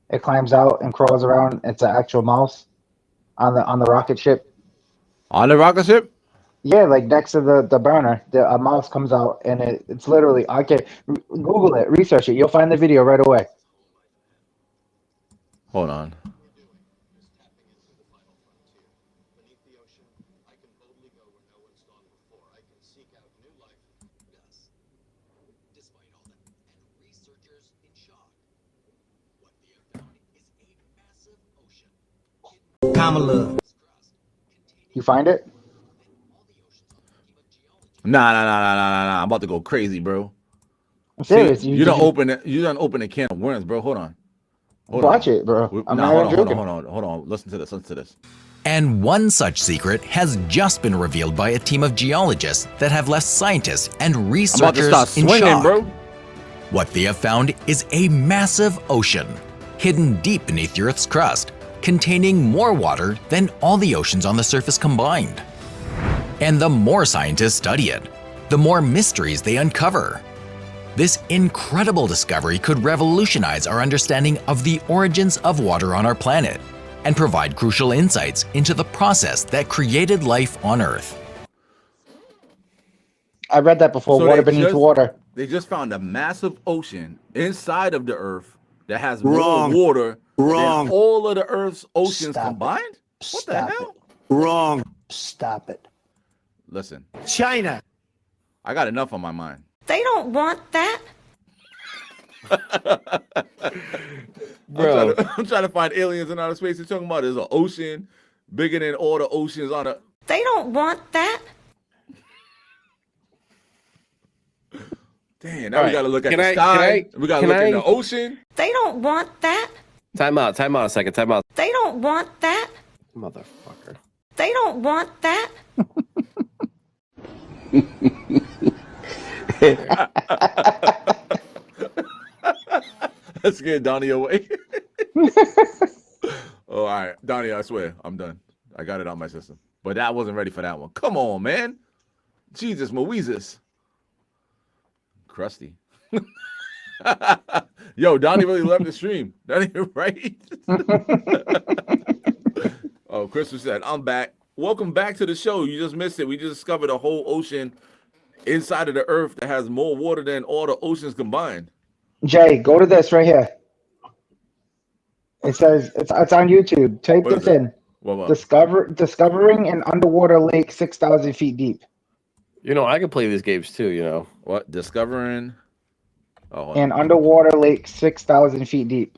It climbs out and crawls around. It's an actual mouse on the rocket ship. On the rocket ship? Yeah, like next to the burner, a mouse comes out, and it's literally, I can Google it, research it. You'll find the video right away. Hold on. Kamala. You find it? Nah. I'm about to go crazy, bro. I'm serious. See, you don't open it. You don't open a can of worms, bro. Hold on. Watch it, bro. Hold on. Listen to this. And one such secret has just been revealed by a team of geologists that have left scientists and researchers in shock. Bro. What they have found is a massive ocean, hidden deep beneath the Earth's crust, containing more water than all the oceans on the surface combined. And the more scientists study it, the more mysteries they uncover. This incredible discovery could revolutionize our understanding of the origins of water on our planet and provide crucial insights into the process that created life on Earth. I read that before, water beneath water. They just found a massive ocean inside of the Earth that has more water than all of the Earth's oceans combined? What the hell? Wrong. Stop it. Listen. China. I got enough on my mind. They don't want that. Bro, I'm trying to find aliens in outer space. They're talking about there's an ocean bigger than all the oceans on the... They don't want that. Damn, now we got to look at the sky. We got to look in the ocean. They don't want that. Time out a second. They don't want that. Motherfucker. They don't want that. Let's get Donnie away. All right, Donnie, I swear, I'm done. I got it on my system. But that wasn't ready for that one. Come on, man. Jesus, Moeses. Crusty. Yo, Donnie really left the stream. That ain't right. Oh, Crystal said, I'm back. Welcome back to the show. You just missed it. We just discovered a whole ocean inside of the Earth that has more water than all the oceans combined. Jay, go to this right here. It says it's on YouTube. Type this in. Discovering an underwater lake 6,000 feet deep. You know, I can play these games too, you know. What? Discovering an underwater lake 6,000 feet deep.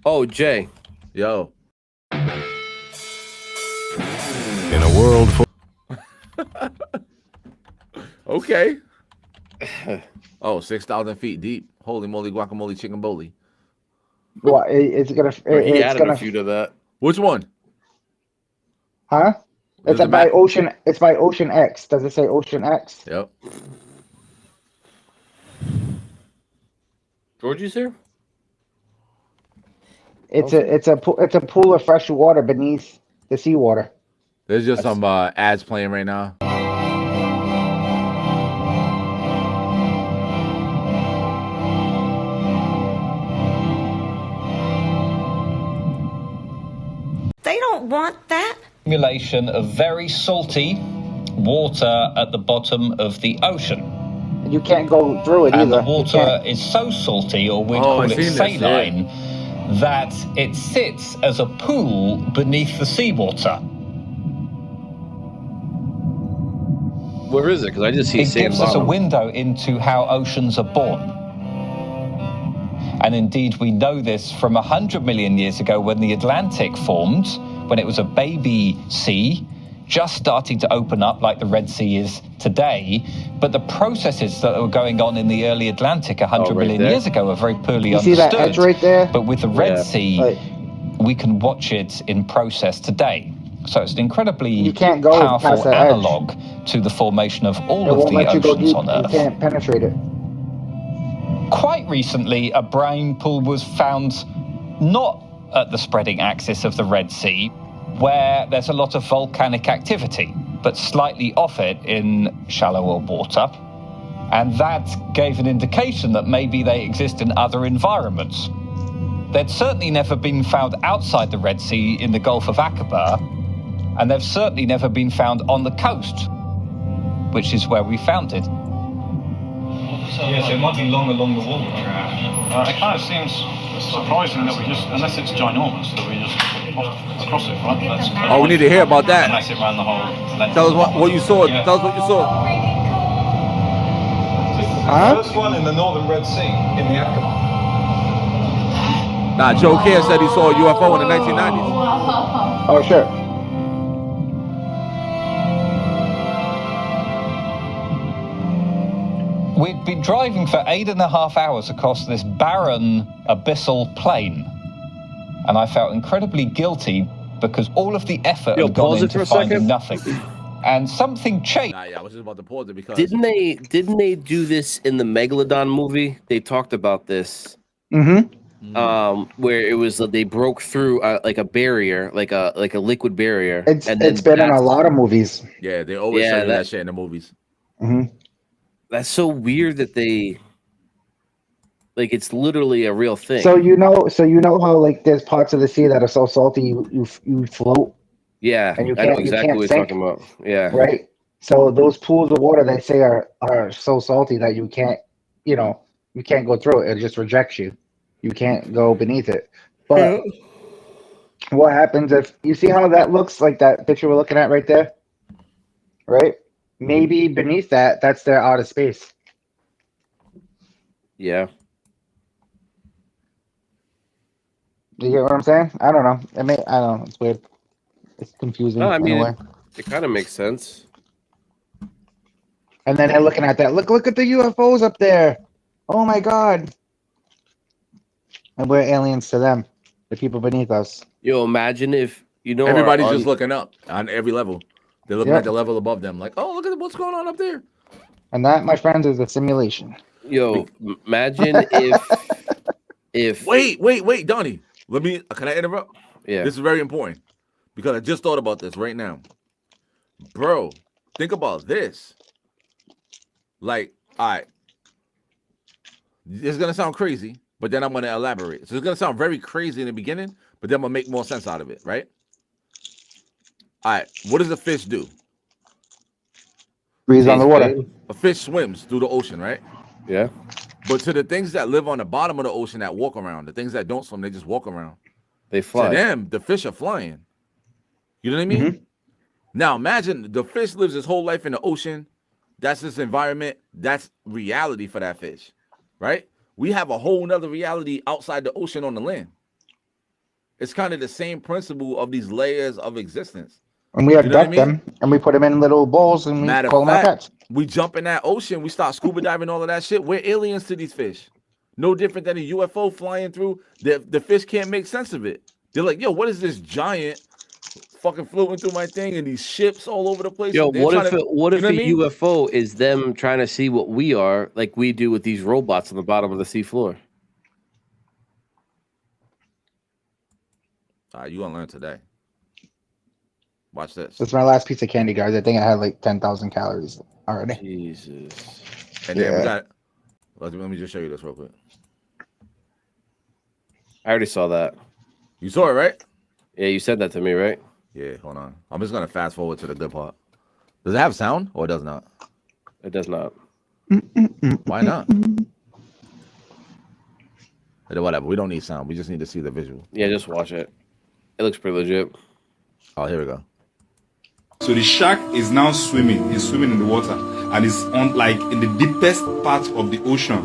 Oh, Jay. Yo. In a world full... Okay. Oh, 6,000 feet deep. Holy moly, guacamole, chicken boli. What? It's gonna. He added a few to that. Which one? Huh? It's by Ocean. It's by Ocean X. Does it say Ocean X? Yep. Georgie's here. It's a pool of fresh water beneath the seawater. There's just some ads playing right now. They don't want that. Accumulation of very salty water at the bottom of the ocean. You can't go through it and either. The water is so salty, or we'd call it saline, that it sits as a pool beneath the seawater. Where is it? Because I just see it gives us a window into how oceans are born. And indeed, we know this from 100 million years ago when the Atlantic formed, when it was a baby sea, just starting to open up like the Red Sea is today. But the processes that were going on in the early Atlantic 100 million years ago are very poorly understood. See that edge right there? But with the Red Sea, we can watch it in process today. So it's an incredibly powerful analog to the formation of all of the oceans on Earth. You can't penetrate it. Quite recently, a brine pool was found not at the spreading axis of the Red Sea, where there's a lot of volcanic activity, but slightly off it in shallower water. And that gave an indication that maybe they exist in other environments. They'd certainly never been found outside the Red Sea in the Gulf of Aqaba, and they've certainly never been found on the coast, which is where we found it. Yes, it might be long along the wall. It kind of seems surprising that we just, unless it's ginormous, that we just across it, right? Oh, we need to hear about that. Unless it ran the whole length. Tell us what you saw. Tell us what you saw. The first one in the northern Red Sea, in the Aqaba. Nah, Joe Kerr said he saw a UFO in the 1990s. Oh, sure. We'd been driving for 8.5 hours across this barren, abyssal plain. And I felt incredibly guilty because all of the effort had gone into finding nothing. And something changed. Nah, yeah, I was just about to pause it because Didn't they do this in the Megalodon movie? They talked about this. Where it was they broke through like a barrier, like a liquid barrier. It's been in a lot of movies. Yeah, they always say that shit in the movies. That's so weird that they it's literally a real thing. So you know how like there's parts of the sea that are so salty you float. Yeah, and you I know can't, exactly what you're sink, talking about. Yeah, right. So those pools of water they say are so salty that you can't go through it. It just rejects you. You can't go beneath it. But what happens if you see how that looks like that picture we're looking at right there? Right? Maybe beneath that's their outer space. Yeah. Do you get what I'm saying? I don't know. I don't know. It's weird. It's confusing. No, I mean, anyway. it kind of makes sense. And then they're looking at that. Look at the UFOs up there. Oh my God. And we're aliens to them, the people beneath us. Yo, imagine if everybody's just looking up on every level. They're looking at the level above them, like, oh, look at what's going on up there. And that, my friends, is a simulation. Yo, imagine if wait, Donnie. Can I interrupt? Yeah. This is very important because I just thought about this right now. Bro, think about this. Like, all right. This is gonna sound crazy, but then I'm gonna elaborate. So it's gonna sound very crazy in the beginning, but then I'm gonna make more sense out of it, right? All right, what does a fish do? Breathes on the water. A fish swims through the ocean, right? Yeah. But to the things that live on the bottom of the ocean that walk around, the things that don't swim, they just walk around. They fly. To them, the fish are flying. You know what I mean? Now imagine the fish lives his whole life in the ocean. That's his environment. That's reality for that fish, right? We have a whole nother reality outside the ocean on the land. It's kind of the same principle of these layers of existence. And we abduct them, and we put them in little bowls, and we call them our pets. We jump in that ocean, we start scuba diving, all of that shit. We're aliens to these fish. No different than a UFO flying through. The fish can't make sense of it. They're like, yo, what is this giant fucking floating through my thing and these ships all over the place? Yo, what if a UFO is them trying to see what we are, like we do with these robots on the bottom of the seafloor? You gonna learn today. Watch this. This is my last piece of candy, guys. I think I had like 10,000 calories already. Jesus. And then we got. Let me just show you this real quick. I already saw that. You saw it, right? Yeah, you said that to me, right? Yeah, hold on. I'm just gonna fast forward to the good part. Does it have sound or it does not? It does not. Why not? Whatever. We don't need sound. We just need to see the visual. Yeah, just watch it. It looks pretty legit. Oh, here we go. So the shark is now swimming. He's swimming in the water, and is on like in the deepest part of the ocean.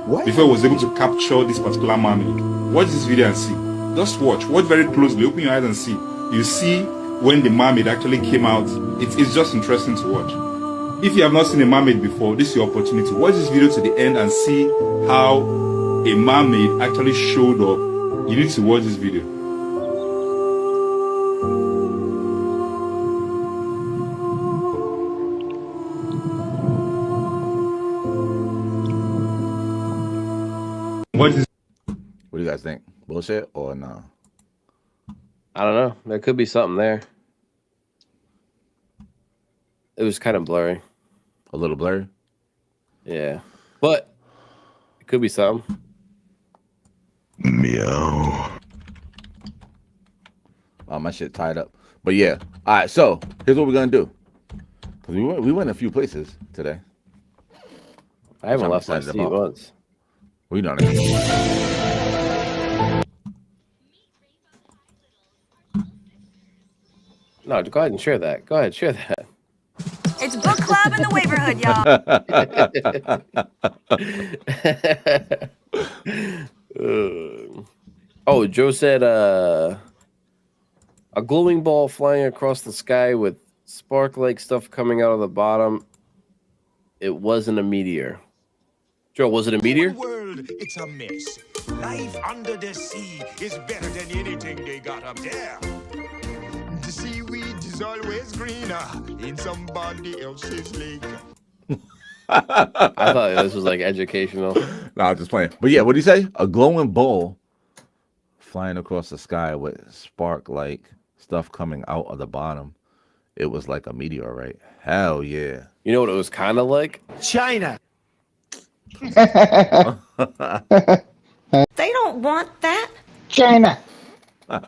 What? Before he was able to capture this particular mermaid. Watch this video and see. Just watch. Watch very closely. Open your eyes and see. You see when the mermaid actually came out. It's just interesting to watch. If you have not seen a mermaid before, this is your opportunity. Watch this video to the end and see how a mermaid actually showed up. You need to watch this video. What do you guys think? bullshit or no? I don't know. There could be something there. It was kind of blurry. A little blurry? Yeah. But it could be something. Meow. Oh, my shit tied up. But yeah. All right, so here's what we're going to do. Because we went a few places today. I haven't left my seat once. We done it. No, go ahead and share that. Go ahead, share that. It's book club in the neighborhood, y'all. Oh, Joe said a glowing ball flying across the sky with spark-like stuff coming out of the bottom. It wasn't a meteor. Joe, was it a meteor? World, it's a mess. Life under the sea is better than anything they got up there. The seaweed is always greener in somebody else's lake. I thought this was like educational. No, I'm just playing. But yeah, what did he say? A glowing ball flying across the sky with spark-like stuff coming out of the bottom. It was like a meteorite. Hell yeah. You know what it was kind of like? China. They don't want that. China. All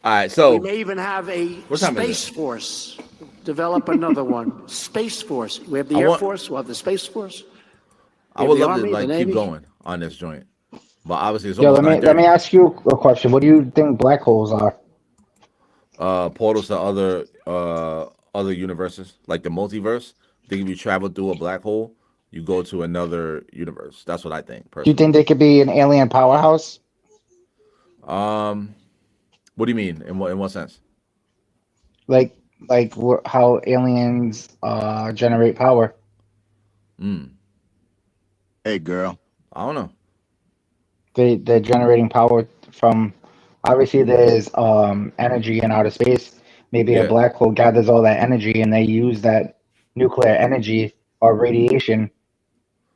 right, so we may even have a space force. Develop another one. Space Force. We have the Air Force. We'll have the Space Force. I would love to like keep going on this joint, but obviously it's Yo, almost let me ask you a question. What do you think black holes are? Portals to other universes, like the multiverse. I think if you travel through a black hole, you go to another universe. That's what I think. Do you think they could be an alien powerhouse? What do you mean? In what sense? Like how aliens generate power? Hey, girl. I don't know. They're generating power from. Obviously, there's energy in outer space. Maybe a black hole gathers all that energy, and they use that nuclear energy or radiation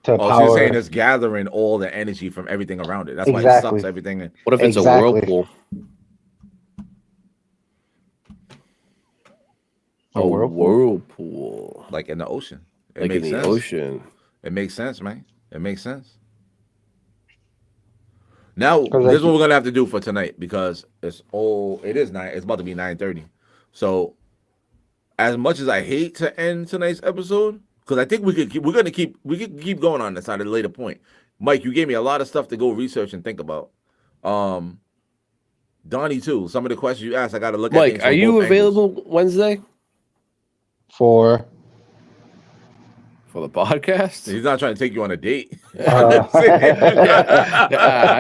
to power. So you're saying it's gathering all the energy from everything around it. That's why it sucks everything in. What if it's a whirlpool? A whirlpool. Like in the ocean. It like makes in the sense. ocean. It makes sense, man. It makes sense. Now, this is what we're gonna have to do for tonight because it's about to be 9:30. So as much as I hate to end tonight's episode, because I think we could keep going on this at a later point. Mike, you gave me a lot of stuff to go research and think about. Donnie too. Some of the questions you asked, I gotta look at. Mike, are you available Wednesday? For the podcast? He's not trying to take you on a date. I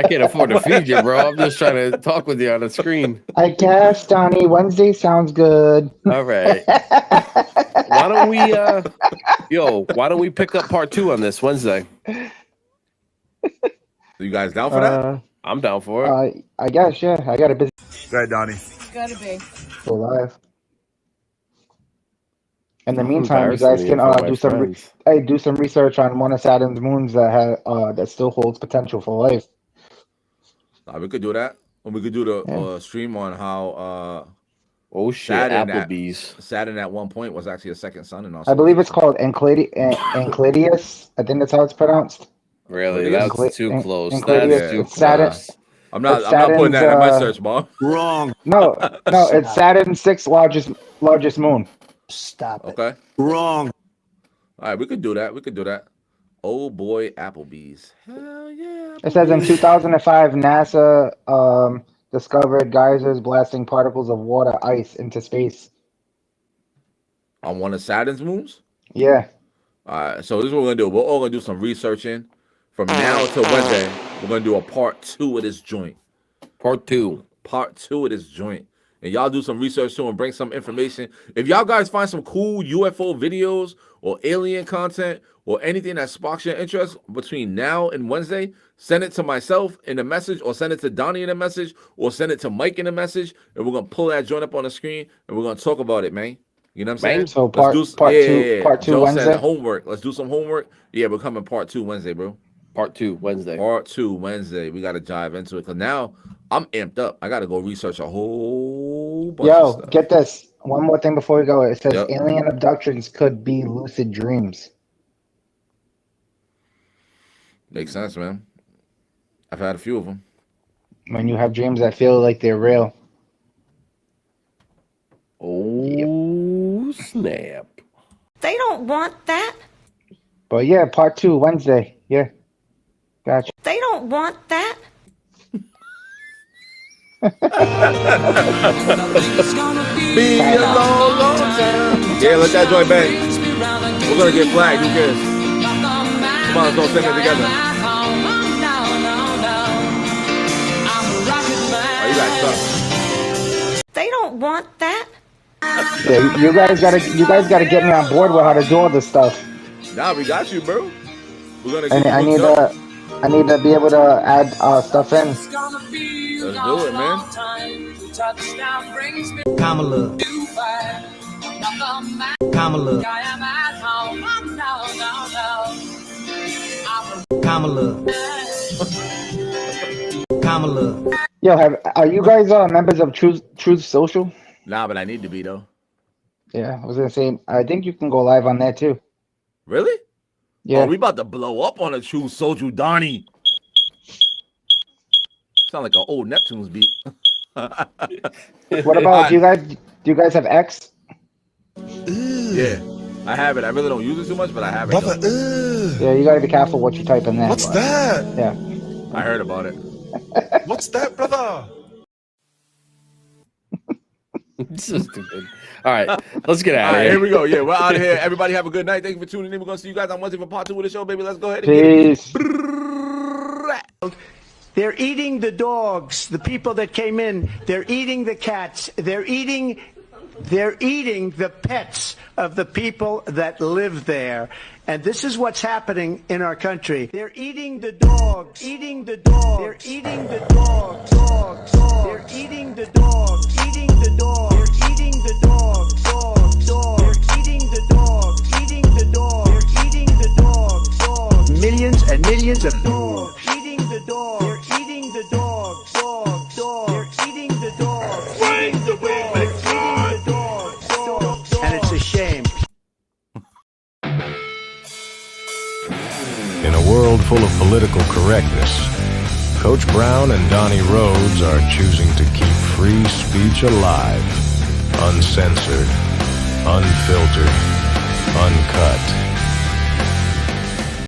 can't afford to feed you, bro. I'm just trying to talk with you on the screen. I guess, Donnie, Wednesday sounds good. All right. Why don't we pick up part 2 on this Wednesday? You guys down for that? I'm down for it. I guess, yeah. I got a busy. Go ahead, Donnie. Gotta be. Go live. In the meantime, you guys can do some research on one of Saturn's moons that still holds potential for life. We could do that. Or we could do the stream on how Applebee's. Saturn at one point was actually a second sun and all. I believe it's called Enceladus. I think that's how it's pronounced. Really? That's too close. That's too close. I'm not putting that in my search bar. Wrong. No, it's Saturn's 6th largest moon. Stop it. Okay. Wrong. All right, we could do that. Oh boy, Applebee's. Hell yeah. It says in 2005, NASA discovered geysers blasting particles of water ice into space. On one of Saturn's moons? Yeah. All right, so this is what we're going to do. We're all going to do some researching. From now till Wednesday, we're going to do a part 2 of this joint. Part 2 of this joint. And y'all do some research too and bring some information. If y'all guys find some cool UFO videos or alien content or anything that sparks your interest between now and Wednesday, send it to myself in a message or send it to Donnie in a message or send it to Mike in a message. And we're going to pull that joint up on the screen and we're going to talk about it, man. You know what I'm saying? So part two Joe Wednesday. said homework. Let's do some homework. Yeah, we're coming part 2 Wednesday, bro. Part 2 Wednesday. Part 2 Wednesday. We got to dive into it because now I'm amped up. I got to go research a whole bunch of stuff. Get this. One more thing before we go. It says alien abductions could be lucid dreams. Makes sense, man. I've had a few of them. When you have dreams that feel like they're real. Oh, snap. They don't want that. But yeah, part 2 Wednesday. Yeah. Gotcha. They don't want that. Be a long, long time. Yeah, let that joint bang. We're gonna get flagged. Who cares? Come on, let's all sing it together. Oh, you guys suck. They don't want that. Yeah, you guys gotta get me on board with how to do all this stuff. Nah, we got you, bro. We're gonna get I need to be able to add stuff in. Let's do it, man. Kamala. Kamala. Kamala. Kamala. Yo, are you guys members of Truth Social? Nah, but I need to be though. Yeah, I was gonna say I think you can go live on that too. Really? Yeah. Oh, we about to blow up on a Truth Social, Donnie. Sound like an old Neptune's beat. What about do you guys have X? Yeah, I have it. I really don't use it too much, but I have it. Yeah, you gotta be careful what you type in there. What's that? Yeah. I heard about it. What's that, brother? So stupid. All right, let's get out of here. Here we go. Yeah, we're out of here. Everybody have a good night. Thank you for tuning in. We're gonna see you guys on Wednesday for part 2 of the show, baby. Let's go ahead and Peace. get it. They're eating the dogs, the people that came in. They're eating the cats. They're eating the pets of the people that live there. And this is what's happening in our country. They're eating the dogs. Eating the dogs. They're eating the dogs. Dogs. They're eating the dogs. Eating the dogs. They're eating the dogs. Dogs. Dogs. They're eating the dogs. Eating the dogs. They're eating the dogs. Dogs. Millions and millions of dogs. Eating the dogs. They're eating the dogs. Dogs. Dogs. They're eating the dogs. Eating the dogs. They're eating the dogs. Dogs. And it's a shame. In a world full of political correctness, Coach Brown and Donnie Rhodes are choosing to keep free speech alive, uncensored, unfiltered, uncut.